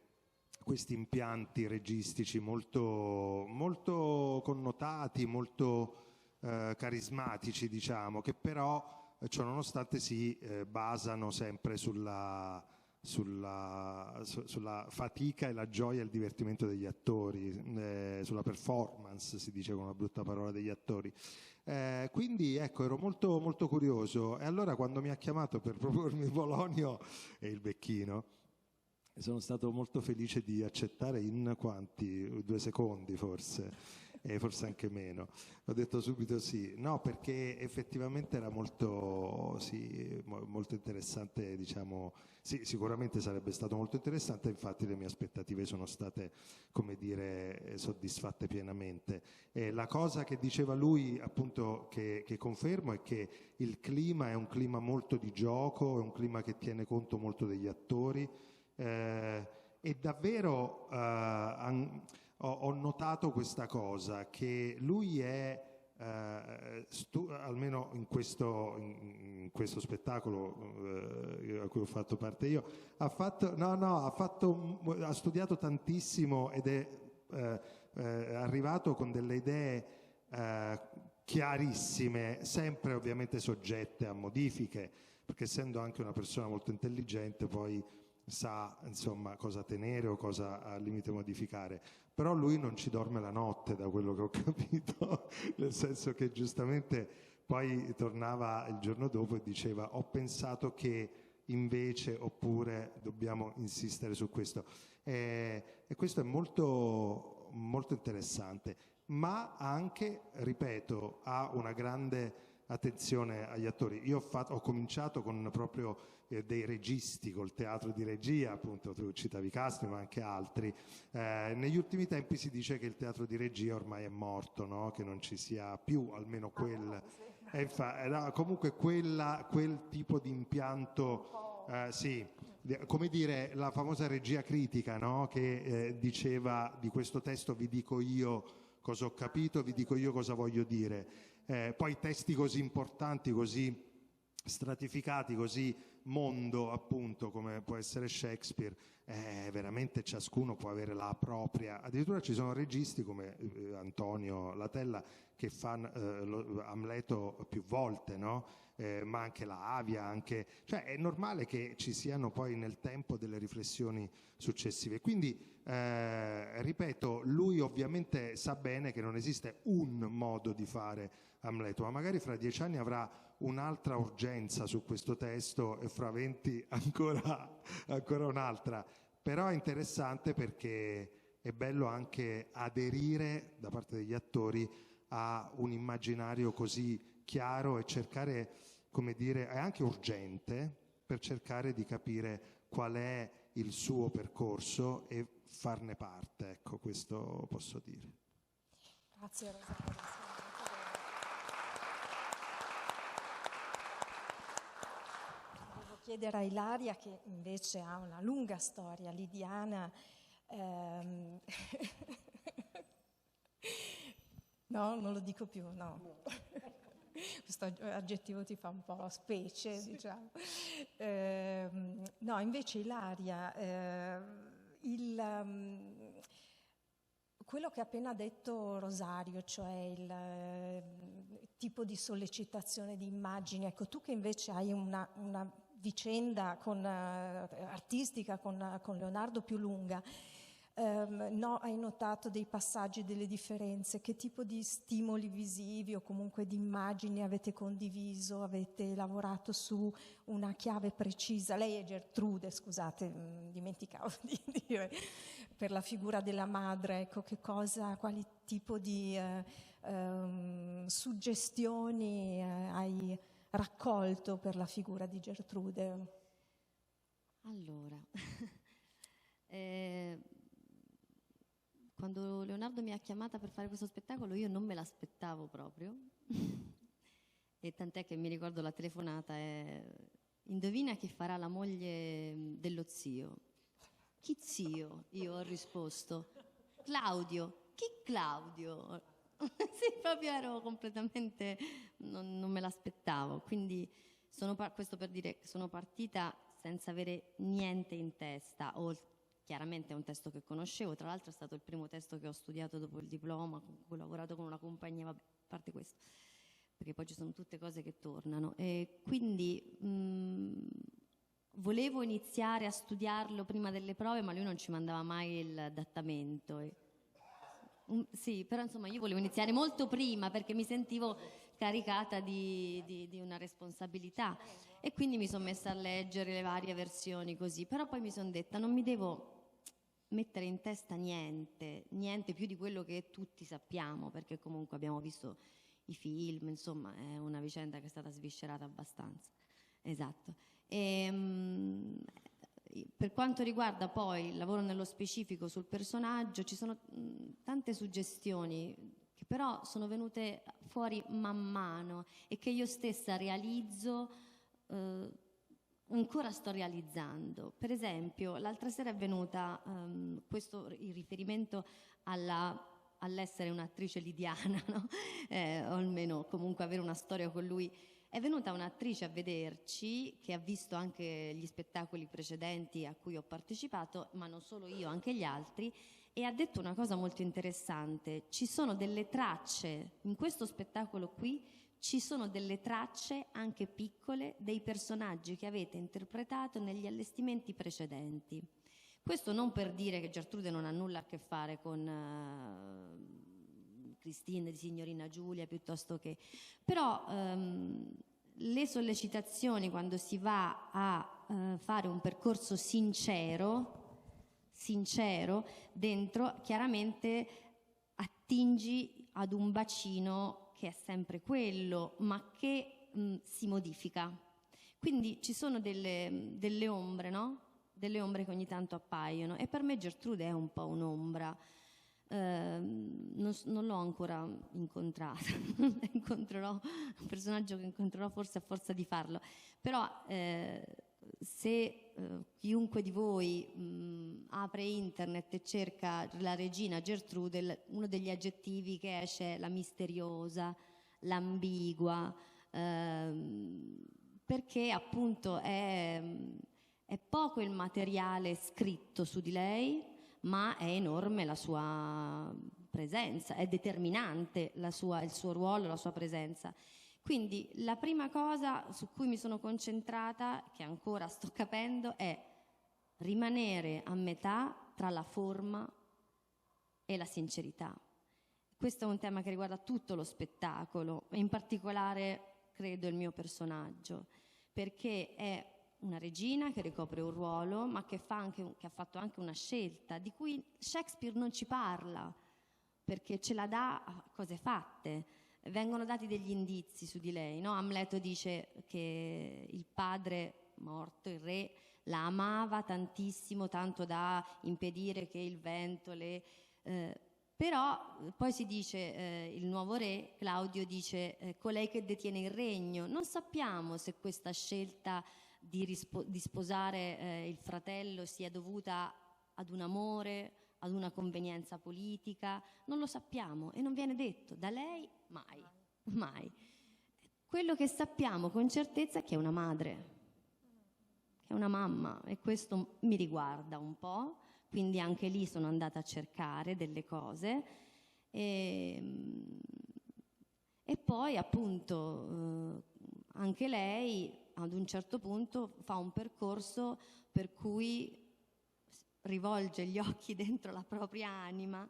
impianti registici molto, molto connotati, molto carismatici, diciamo, che però ciò nonostante si basano sempre sulla fatica e la gioia e il divertimento degli attori, sulla performance, si dice con una brutta parola, degli attori. Quindi ecco, ero molto, molto curioso, e allora quando mi ha chiamato per propormi Polonio e il Becchino, sono stato molto felice di accettare in 2 secondi forse. e forse anche meno. Ho detto subito sì, no, perché effettivamente era molto, sì, molto interessante, diciamo, sì, sicuramente sarebbe stato molto interessante, infatti le mie aspettative sono state, come dire, soddisfatte pienamente. E la cosa che diceva lui, appunto, che confermo, è che il clima è un clima molto di gioco, è un clima che tiene conto molto degli attori, e davvero ho notato questa cosa, che lui è, almeno in questo spettacolo a cui ho fatto parte io, ha studiato tantissimo ed è arrivato con delle idee chiarissime, sempre ovviamente soggette a modifiche, perché essendo anche una persona molto intelligente poi sa insomma cosa tenere o cosa al limite modificare, però lui non ci dorme la notte, da quello che ho capito, nel senso che giustamente poi tornava il giorno dopo e diceva: ho pensato che invece, oppure dobbiamo insistere su questo, e questo è molto, molto interessante, ma anche, ripeto, ha una grande attenzione agli attori. Io ho cominciato con proprio dei registi, col teatro di regia, appunto tu citavi Castri ma anche altri. Negli ultimi tempi si dice che il teatro di regia ormai è morto, no? Che non ci sia più, almeno quel... comunque quel tipo di impianto, sì, come dire, la famosa regia critica, no? Che diceva: di questo testo vi dico io cosa ho capito, vi dico io cosa voglio dire. Poi testi così importanti, così stratificati, così mondo, appunto, come può essere Shakespeare, veramente ciascuno può avere la propria. Addirittura ci sono registi come Antonio Latella che fa Amleto più volte, no? Ma anche la Avia, cioè è normale che ci siano poi nel tempo delle riflessioni successive. Quindi ripeto, lui ovviamente sa bene che non esiste un modo di fare Amleto, ma magari fra 10 anni avrà un'altra urgenza su questo testo e fra 20 ancora un'altra. Però è interessante perché è bello anche aderire da parte degli attori a un immaginario così chiaro e cercare, come dire, è anche urgente per cercare di capire qual è il suo percorso e farne parte, ecco, questo posso dire. Grazie Rosario. Devo chiedere a Ilaria, che invece ha una lunga storia lidiana, no, non lo dico più, no. Questo aggettivo ti fa un po' specie, sì. Diciamo. No, invece Ilaria, quello che ha appena detto Rosario, cioè il tipo di sollecitazione di immagini, ecco, tu che invece hai una vicenda artistica con Leonardo più lunga, no, hai notato dei passaggi, delle differenze? Che tipo di stimoli visivi o comunque di immagini avete condiviso? Avete lavorato su una chiave precisa? Lei è Gertrude, scusate, dimenticavo di dire, per la figura della madre, ecco, quali tipo di suggestioni hai raccolto per la figura di Gertrude? Allora, quando Leonardo mi ha chiamata per fare questo spettacolo io non me l'aspettavo proprio e tant'è che mi ricordo la telefonata indovina chi farà la moglie dello zio? Chi zio? Io ho risposto Claudio. Chi Claudio? Sì, proprio ero completamente, non me l'aspettavo, quindi questo per dire che sono partita senza avere niente in testa, chiaramente è un testo che conoscevo, tra l'altro è stato il primo testo che ho studiato dopo il diploma, con cui ho lavorato con una compagnia, vabbè, a parte questo, perché poi ci sono tutte cose che tornano. E quindi volevo iniziare a studiarlo prima delle prove, ma lui non ci mandava mai l'adattamento. Sì, però insomma io volevo iniziare molto prima perché mi sentivo caricata di una responsabilità e quindi mi sono messa a leggere le varie versioni così, però poi mi sono detta non mi devo mettere in testa niente più di quello che tutti sappiamo, perché comunque abbiamo visto i film, insomma è una vicenda che è stata sviscerata abbastanza. Esatto. Per quanto riguarda poi il lavoro nello specifico sul personaggio, ci sono tante suggestioni che però sono venute fuori man mano e che io stessa realizzo, ancora sto realizzando. Per esempio, l'altra sera è venuta, questo in riferimento all'essere un'attrice lidiana, no? O almeno comunque avere una storia con lui. È venuta un'attrice a vederci che ha visto anche gli spettacoli precedenti a cui ho partecipato, ma non solo io, anche gli altri, e ha detto una cosa molto interessante. Ci sono delle tracce, in questo spettacolo qui, ci sono delle tracce anche piccole dei personaggi che avete interpretato negli allestimenti precedenti. Questo non per dire che Gertrude non ha nulla a che fare con Christine di Signorina Giulia, piuttosto che... Però le sollecitazioni quando si va a fare un percorso sincero dentro, chiaramente attingi ad un bacino che è sempre quello, ma che si modifica. Quindi ci sono delle ombre, no? Delle ombre che ogni tanto appaiono, e per me Gertrude è un po' un'ombra. Non l'ho ancora incontrata. Incontrerò un personaggio che incontrerò forse a forza di farlo, però se chiunque di voi apre internet e cerca la regina Gertrude, uno degli aggettivi che esce è la misteriosa, l'ambigua, perché appunto è poco il materiale scritto su di lei, ma è enorme la sua presenza, è determinante il suo ruolo, la sua presenza. Quindi la prima cosa su cui mi sono concentrata, che ancora sto capendo, è rimanere a metà tra la forma e la sincerità. Questo è un tema che riguarda tutto lo spettacolo, e in particolare credo il mio personaggio, perché è una regina che ricopre un ruolo, ma che ha fatto anche una scelta di cui Shakespeare non ci parla, perché ce la dà a cose fatte. Vengono dati degli indizi su di lei, no? Amleto dice che il padre morto, il re, la amava tantissimo, tanto da impedire che il vento però poi si dice, il nuovo re, Claudio, dice colei che detiene il regno. Non sappiamo se questa scelta di sposare il fratello sia dovuta ad un amore, ad una convenienza politica, non lo sappiamo e non viene detto da lei mai. Quello che sappiamo con certezza è che è una madre, che è una mamma, e questo mi riguarda un po', quindi anche lì sono andata a cercare delle cose e poi appunto anche lei ad un certo punto fa un percorso per cui rivolge gli occhi dentro la propria anima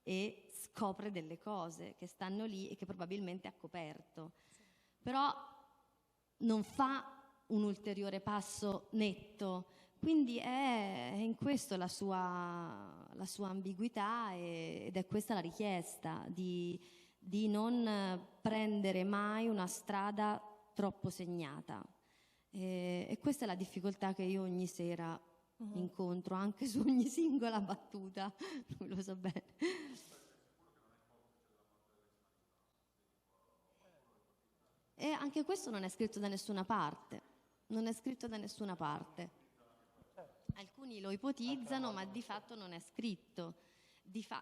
e scopre delle cose che stanno lì e che probabilmente ha coperto. Però non fa un ulteriore passo netto, quindi è in questo la sua ambiguità, ed è questa la richiesta di non prendere mai una strada troppo segnata. E questa è la difficoltà che io ogni sera incontro, anche su ogni singola battuta, lui lo sa bene. E anche questo non è scritto da nessuna parte, Alcuni lo ipotizzano, ma di fatto non è scritto.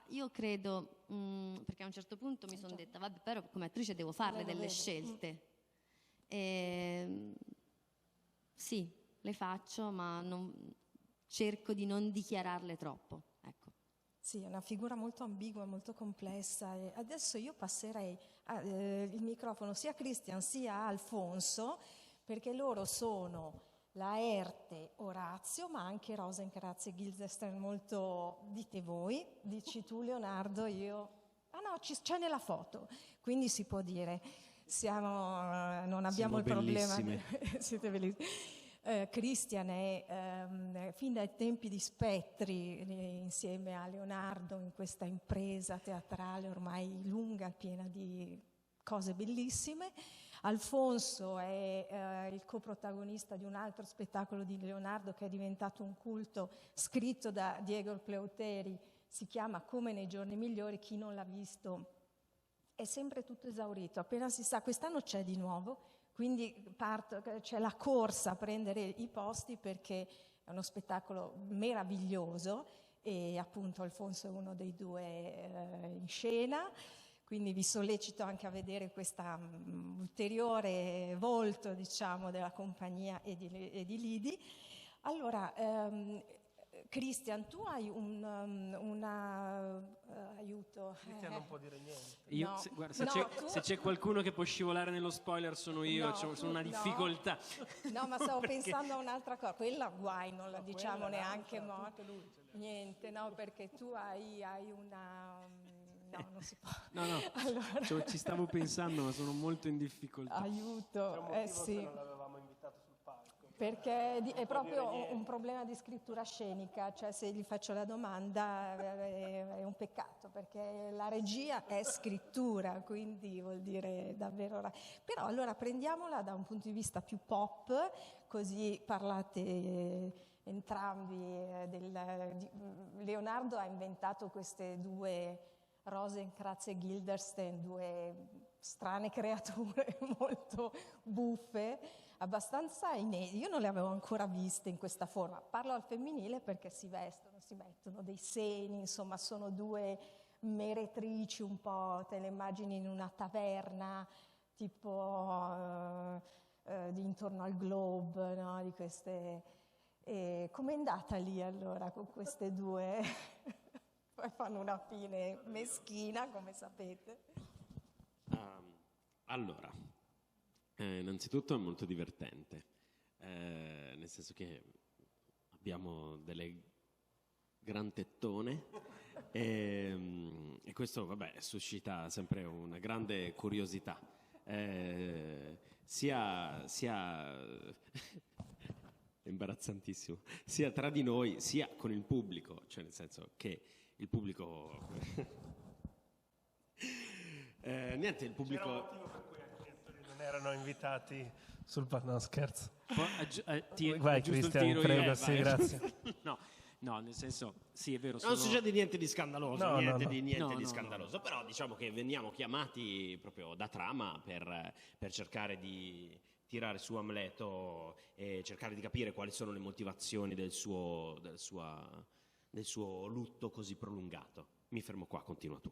Io credo, perché a un certo punto mi sono detta, vabbè, però come attrice devo farle delle scelte. Sì, le faccio, ma cerco di non dichiararle troppo. Ecco. Sì, è una figura molto ambigua, molto complessa. E adesso io passerei il microfono sia a Christian sia a Alfonso, perché loro sono Laerte, Orazio, ma anche Rosenkranz e Guildenstern. Molto dite voi, dici tu Leonardo, io... Ah no, c'è nella foto, quindi si può dire. Non abbiamo il problema. Siete bellissimi. Christian è fin dai tempi di Spettri insieme a Leonardo in questa impresa teatrale ormai lunga, piena di cose bellissime. Alfonso è il coprotagonista di un altro spettacolo di Leonardo che è diventato un culto, scritto da Diego Pleuteri, si chiama Come nei giorni migliori. Chi non l'ha visto è sempre tutto esaurito, appena si sa, quest'anno c'è di nuovo, quindi c'è la corsa a prendere i posti perché è uno spettacolo meraviglioso e appunto Alfonso è uno dei due in scena, quindi vi sollecito anche a vedere questa ulteriore volto, diciamo, della compagnia e di Lidi. Allora, Christian, tu hai aiuto. Christian non può dire niente. Io, No. guarda, No, se c'è qualcuno che può scivolare nello spoiler sono io, No, sono una no. difficoltà. No, ma stavo pensando a un'altra cosa. Quella guai, non la diciamo neanche morta. Niente, no, perché tu hai una... No, non si può. No, Allora, cioè, ci stavo pensando, ma sono molto in difficoltà. aiuto, sì. Non l'avevamo invitato sul palco. Perché è proprio un problema di scrittura scenica, cioè se gli faccio la domanda è un peccato, perché la regia è scrittura, quindi vuol dire davvero... Però allora prendiamola da un punto di vista più pop, così parlate entrambi. Leonardo ha inventato queste due Rosenkranz e Guildenstern, due strane creature molto buffe, abbastanza inedite. Io non le avevo ancora viste in questa forma. Parlo al femminile perché si vestono, si mettono dei seni, insomma sono due meretrici un po', te le immagini in una taverna tipo di intorno al Globe, no? Di queste... com'è andata lì allora con queste due? Poi fanno una fine meschina, come sapete. Allora, innanzitutto è molto divertente, nel senso che abbiamo delle gran tettone e questo, vabbè, suscita sempre una grande curiosità, sia è imbarazzantissimo, sia tra di noi, sia con il pubblico, cioè nel senso che il pubblico... niente, il pubblico... C'era un motivo per cui anche gli attori non erano invitati sul palco. No, scherzo. Vai Christian, prego, sì, grazie. No, nel senso, sì, è vero. Non succede niente di scandaloso, No, niente no. di scandaloso, però diciamo che veniamo chiamati proprio da trama per cercare di tirare su Amleto e cercare di capire quali sono le motivazioni del suo lutto così prolungato. Mi fermo qua, continua tu.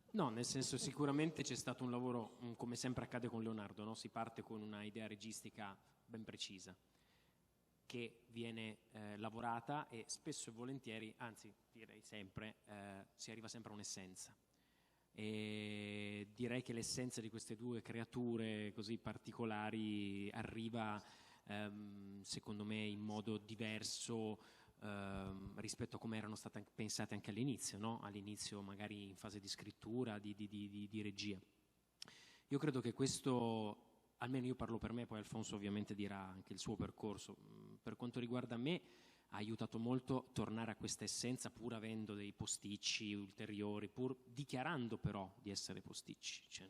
No, nel senso, sicuramente c'è stato un lavoro, come sempre accade con Leonardo, no? Si parte con una idea registica ben precisa, che viene lavorata e spesso e volentieri, anzi direi sempre, si arriva sempre a un'essenza. E direi che l'essenza di queste due creature così particolari arriva, secondo me, in modo diverso rispetto a come erano state pensate anche all'inizio, no? All'inizio magari in fase di scrittura, di regia. Io credo che questo, almeno io parlo per me, poi Alfonso ovviamente dirà anche il suo percorso, per quanto riguarda me ha aiutato molto tornare a questa essenza pur avendo dei posticci ulteriori, pur dichiarando però di essere posticci, cioè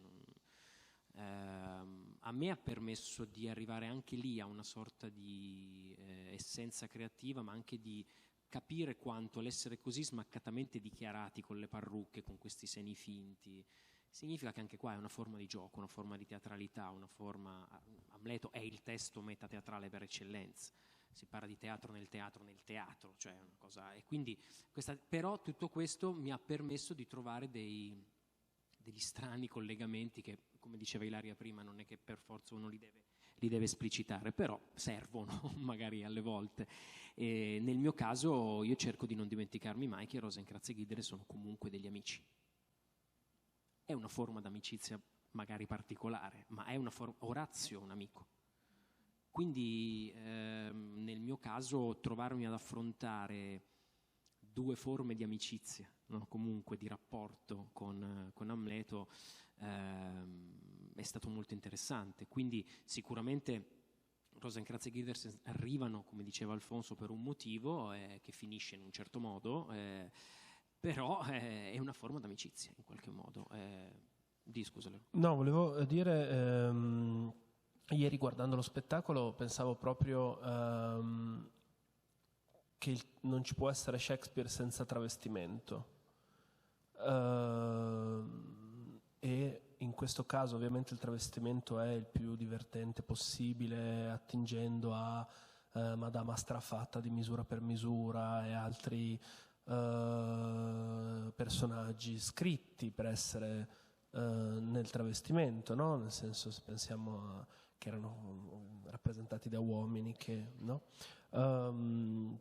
a me ha permesso di arrivare anche lì a una sorta di essenza creativa, ma anche di capire quanto l'essere così smaccatamente dichiarati con le parrucche, con questi seni finti, significa che anche qua è una forma di gioco, una forma di teatralità, una forma... Amleto è il testo metateatrale per eccellenza, si parla di teatro nel teatro, cioè una cosa... E quindi però tutto questo mi ha permesso di trovare degli strani collegamenti che, come diceva Ilaria prima, non è che per forza uno li deve esplicitare, però servono magari alle volte. E nel mio caso io cerco di non dimenticarmi mai che Rosenkranz e Guildenstern sono comunque degli amici. È una forma d'amicizia magari particolare, ma è una forma... Orazio è un amico. Quindi nel mio caso trovarmi ad affrontare due forme di amicizia, no? Comunque di rapporto con Amleto è stato molto interessante. Quindi sicuramente Rosencrantz e Guildenstern arrivano, come diceva Alfonso, per un motivo che finisce in un certo modo, però è una forma d'amicizia in qualche modo. Scusalo. No, volevo dire, ieri guardando lo spettacolo pensavo proprio che non ci può essere Shakespeare senza travestimento. E in questo caso ovviamente il travestimento è il più divertente possibile, attingendo a Madama strafatta di Misura per Misura e altri personaggi scritti per essere nel travestimento, no? Nel senso, se pensiamo che erano rappresentati da uomini, no?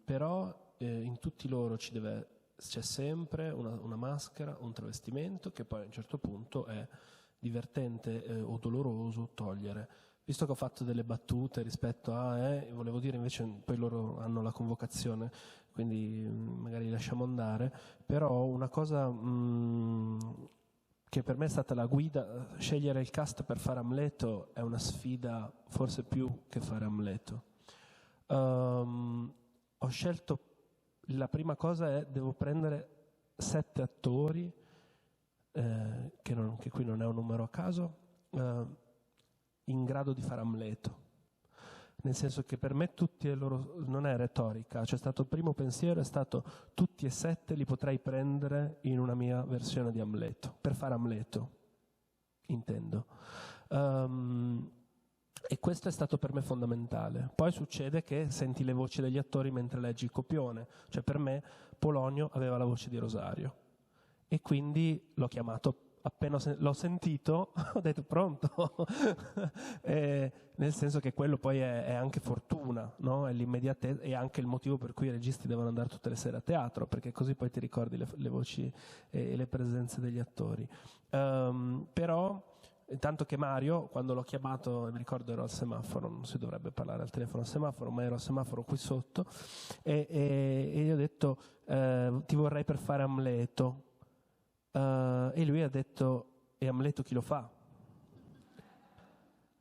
Però in tutti loro c'è sempre una maschera, un travestimento che poi a un certo punto è divertente o doloroso togliere. Visto che ho fatto delle battute rispetto volevo dire invece, poi loro hanno la convocazione, quindi magari li lasciamo andare, però una cosa che per me è stata la guida, scegliere il cast per fare Amleto è una sfida forse più che fare Amleto. Ho scelto, la prima cosa devo prendere 7 attori, che qui non è un numero a caso, in grado di fare Amleto. Nel senso che per me tutti e loro, non è retorica, c'è stato il primo pensiero, è stato tutti e 7 li potrei prendere in una mia versione di Amleto, per fare Amleto, intendo. E questo è stato per me fondamentale. Poi succede che senti le voci degli attori mentre leggi il copione, cioè per me Polonio aveva la voce di Rosario e quindi l'ho chiamato. Appena l'ho sentito ho detto pronto, nel senso che quello poi è anche fortuna, no? È l'immediatezza, e anche il motivo per cui i registi devono andare tutte le sere a teatro, perché così poi ti ricordi le voci e le presenze degli attori. Però intanto che Mario, quando l'ho chiamato, mi ricordo ero al semaforo, non si dovrebbe parlare al telefono al semaforo, ma ero al semaforo qui sotto e gli ho detto ti vorrei per fare Amleto. E lui ha detto: e Amleto chi lo fa?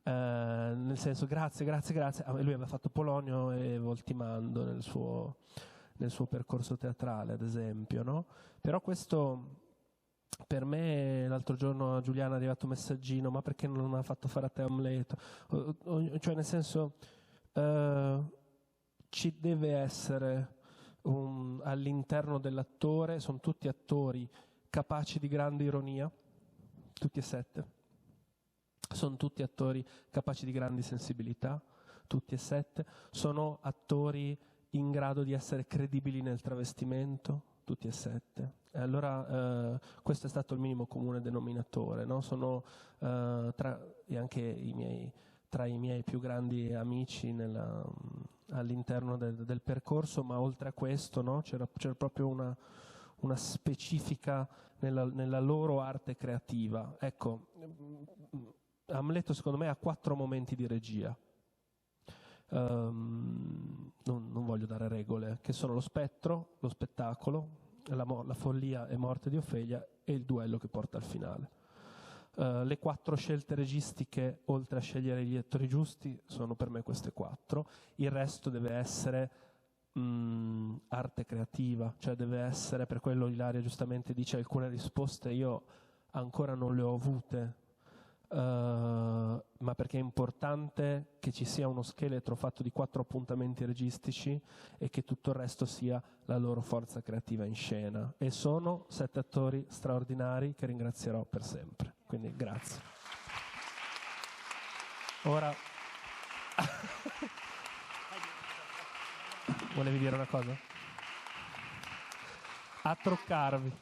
Nel senso, grazie. Lui aveva fatto Polonio e Voltimando nel suo percorso teatrale, ad esempio, no? Però questo, per me, l'altro giorno a Giuliana è arrivato un messaggino: ma perché non ha fatto fare a te Amleto? Cioè, nel senso, ci deve essere all'interno dell'attore, sono tutti attori capaci di grande ironia, tutti e 7. Sono tutti attori capaci di grandi sensibilità, tutti e 7. Sono attori in grado di essere credibili nel travestimento, tutti e 7. E allora questo è stato il minimo comune denominatore, no? Sono tra i miei più grandi amici all'interno del percorso, ma oltre a questo, no? C'era proprio una specifica nella loro arte creativa. Ecco, Amleto secondo me ha 4 momenti di regia. Non voglio dare regole, che sono lo spettro, lo spettacolo, la follia e morte di Ofelia e il duello che porta al finale. Le 4 scelte registiche, oltre a scegliere gli attori giusti, sono per me queste 4. Il resto deve essere arte creativa, cioè deve essere, per quello Ilaria giustamente dice alcune risposte io ancora non le ho avute, ma perché è importante che ci sia uno scheletro fatto di 4 appuntamenti registici e che tutto il resto sia la loro forza creativa in scena, e sono 7 attori straordinari che ringrazierò per sempre, quindi grazie. Ora volevi dire una cosa? A truccarvi.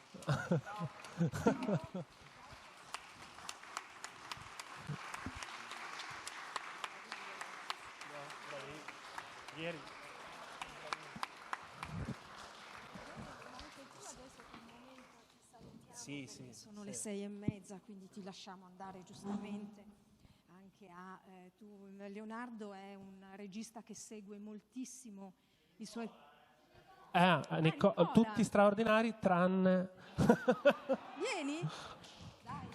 Ieri. Sì. Sono le 6:30, quindi ti lasciamo andare giustamente. Anche Leonardo è un regista che segue moltissimo i suoi... Nicola. Tutti straordinari tranne... Vieni? Dai.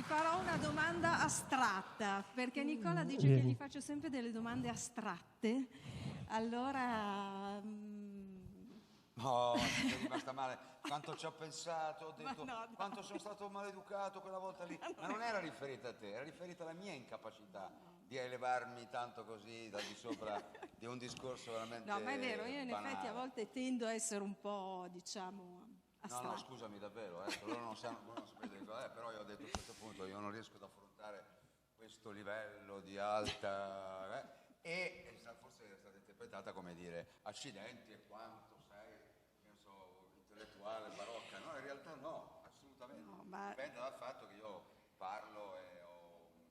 farò una domanda astratta, perché Nicola dice che gli faccio sempre delle domande astratte. Allora... No, mi è rimasta male. Quanto ci ho pensato, ho detto no. quanto sono stato maleducato quella volta lì. Ma non era riferita a te, era riferita alla mia incapacità di elevarmi tanto così da di sopra di un discorso veramente No, ma è vero, io in banale. effetti a volte tendo a essere un po', diciamo, astratta. No, scusami davvero, loro non sapete cosa è, però io ho detto a questo punto io non riesco ad affrontare questo livello di alta e forse è stata interpretata come dire accidenti e quanto sei, penso, intellettuale, barocca. No, in realtà no, assolutamente. No, ma... Dipende dal fatto che io parlo e mi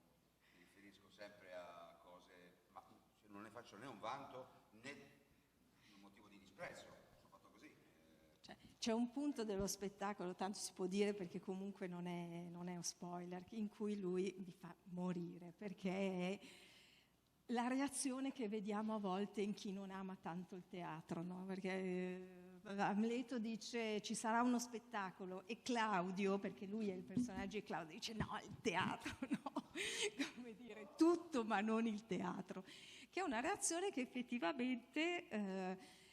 riferisco sempre a cose, ma non ne faccio né un vanto né un motivo di disprezzo. C'è un punto dello spettacolo, tanto si può dire perché comunque non è un spoiler, in cui lui mi fa morire, perché è la reazione che vediamo a volte in chi non ama tanto il teatro, no? Perché Amleto dice ci sarà uno spettacolo e Claudio, perché lui è il personaggio di Claudio, dice no, il teatro no, come dire tutto ma non il teatro, che è una reazione che effettivamente...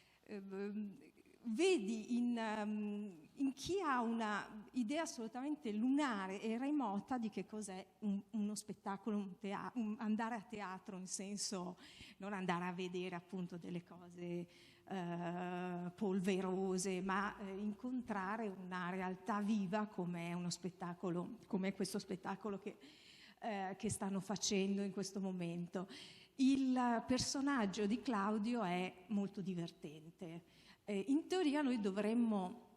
vedi in chi ha una idea assolutamente lunare e remota di che cos'è uno spettacolo, andare a teatro, in senso non andare a vedere appunto delle cose polverose, ma incontrare una realtà viva come uno spettacolo, come questo spettacolo che stanno facendo in questo momento. Il personaggio di Claudio è molto divertente. In teoria noi dovremmo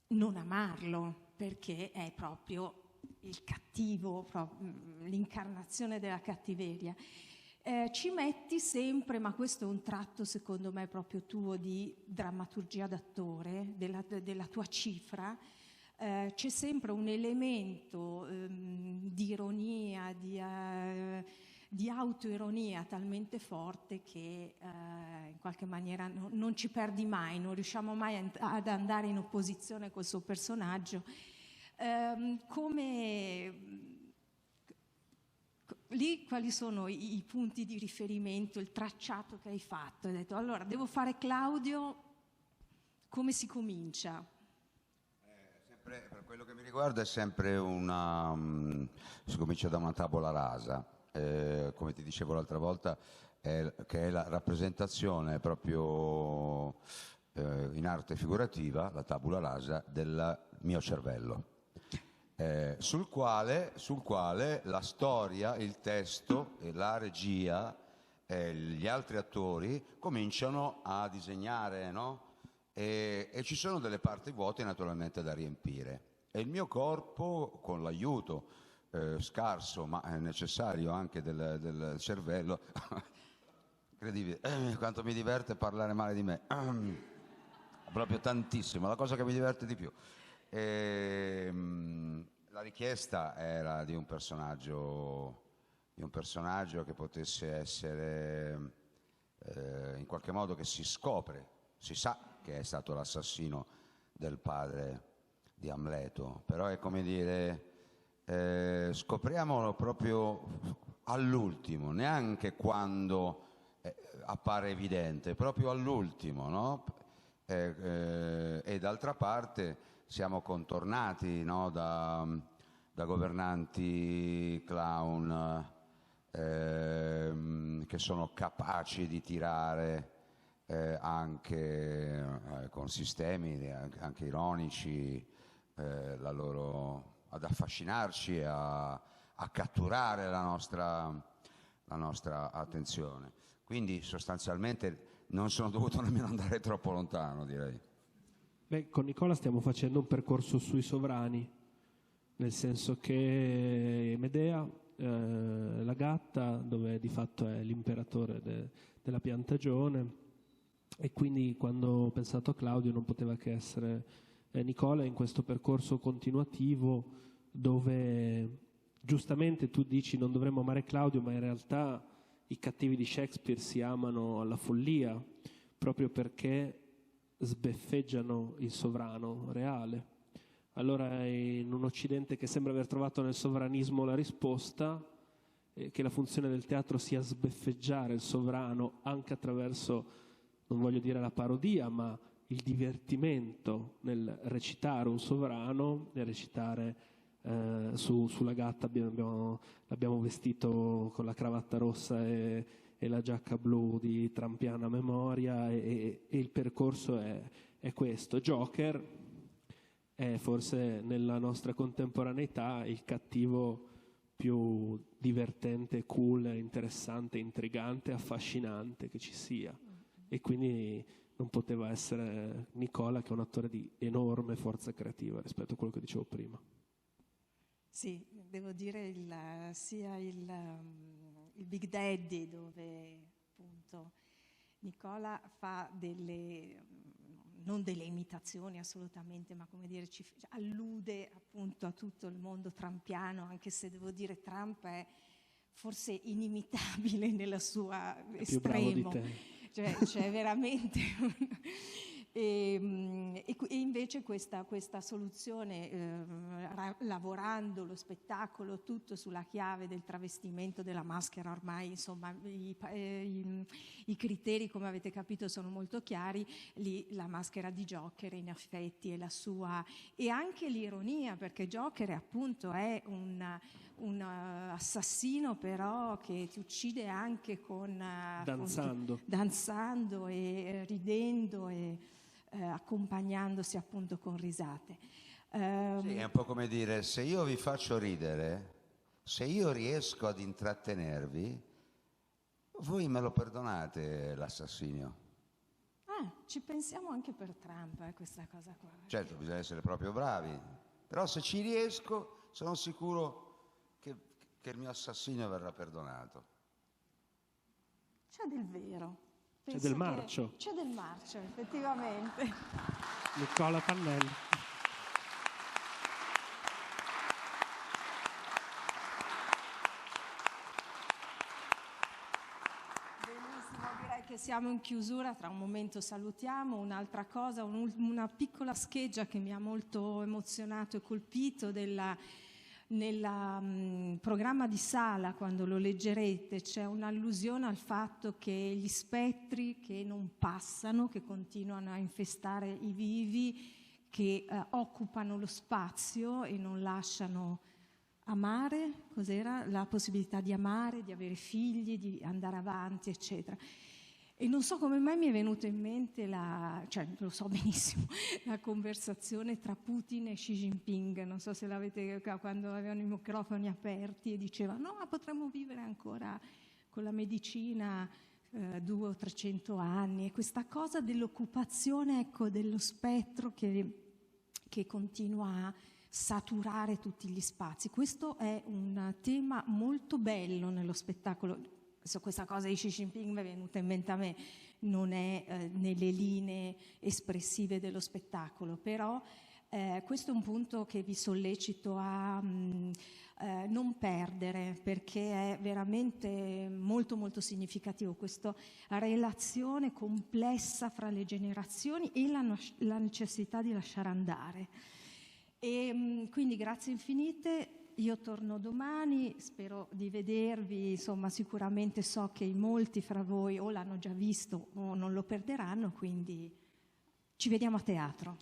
non amarlo perché è proprio il cattivo, l'incarnazione della cattiveria. Ci metti sempre, ma questo è un tratto secondo me proprio tuo di drammaturgia d'attore, della tua cifra, c'è sempre un elemento di ironia, di autoironia talmente forte che in qualche maniera non ci perdi mai, non riusciamo mai ad andare in opposizione col suo personaggio. Lì quali sono i punti di riferimento, il tracciato che hai fatto? Hai detto allora devo fare Claudio, come si comincia? Sempre, per quello che mi riguarda è sempre si comincia da una tavola rasa. Come ti dicevo l'altra volta, che è la rappresentazione proprio in arte figurativa, la tabula rasa del mio cervello, sul quale la storia, il testo, la regia, gli altri attori cominciano a disegnare, no? E ci sono delle parti vuote naturalmente da riempire. E il mio corpo, con l'aiuto scarso ma necessario anche del cervello, incredibile, quanto mi diverte parlare male di me, proprio tantissimo, la cosa che mi diverte di più. La richiesta era di un personaggio che potesse essere in qualche modo, che si scopre, si sa che è stato l'assassino del padre di Amleto, però è come dire, scopriamolo proprio all'ultimo, neanche quando appare evidente, proprio all'ultimo, no? E d'altra parte siamo contornati, no, da governanti clown che sono capaci di tirare anche con sistemi anche ironici ad affascinarci, a catturare la nostra attenzione. Quindi sostanzialmente non sono dovuto nemmeno andare troppo lontano, direi. Beh, con Nicola stiamo facendo un percorso sui sovrani, nel senso che Medea, la gatta, dove di fatto è l'imperatore della piantagione, e quindi quando ho pensato a Claudio non poteva che essere Nicola in questo percorso continuativo dove giustamente tu dici non dovremmo amare Claudio, ma in realtà i cattivi di Shakespeare si amano alla follia proprio perché sbeffeggiano il sovrano reale. allora in un Occidente che sembra aver trovato nel sovranismo la risposta, che la funzione del teatro sia sbeffeggiare il sovrano anche attraverso, non voglio dire la parodia, ma il divertimento nel recitare un sovrano, nel recitare sulla gatta l'abbiamo vestito con la cravatta rossa e la giacca blu di trampiana memoria, e il percorso è questo. Joker è forse nella nostra contemporaneità il cattivo più divertente, cool, interessante, intrigante, affascinante che ci sia, e quindi non poteva essere Nicola, che è un attore di enorme forza creativa rispetto a quello che dicevo prima. Sì, devo dire sia il Big Daddy, dove appunto Nicola fa non delle imitazioni assolutamente, ma come dire, ci allude appunto a tutto il mondo trampiano, anche se devo dire Trump è forse inimitabile nella sua estremo. Cioè veramente e invece questa soluzione, lavorando lo spettacolo tutto sulla chiave del travestimento, della maschera, ormai insomma i criteri, come avete capito, sono molto chiari. Lì la maschera di Joker in effetti è la sua, e anche l'ironia, perché Joker appunto è un assassino però che ti uccide anche con danzando e ridendo e accompagnandosi appunto con risate. Sì, è un po' come dire: se io vi faccio ridere, se io riesco ad intrattenervi, voi me lo perdonate l'assassinio. Ci pensiamo anche per Trump, questa cosa qua. Certo, bisogna essere proprio bravi, però se ci riesco sono sicuro che il mio assassinio verrà perdonato. C'è del vero. C'è del marcio. C'è del marcio, effettivamente. Nicola Pannelli. Benissimo, direi che siamo in chiusura, tra un momento salutiamo. Un'altra cosa, una piccola scheggia che mi ha molto emozionato e colpito nel programma di Sala, quando lo leggerete, c'è un'allusione al fatto che gli spettri che non passano, che continuano a infestare i vivi, che occupano lo spazio e non lasciano amare, cos'era? La possibilità di amare, di avere figli, di andare avanti, eccetera. E non so come mai mi è venuta in mente lo so benissimo, la conversazione tra Putin e Xi Jinping. Non so se l'avete, quando avevano i microfoni aperti e diceva: no, ma potremmo vivere ancora con la medicina 200 o 300 anni. E questa cosa dell'occupazione, ecco, dello spettro che continua a saturare tutti gli spazi. Questo è un tema molto bello nello spettacolo. Questa cosa di Xi Jinping mi è venuta in mente a me, non è nelle linee espressive dello spettacolo, però questo è un punto che vi sollecito a non perdere, perché è veramente molto molto significativo, questa relazione complessa fra le generazioni e la necessità di lasciare andare. E quindi grazie infinite. Io torno domani, spero di vedervi, insomma sicuramente so che molti fra voi o l'hanno già visto o non lo perderanno, quindi ci vediamo a teatro.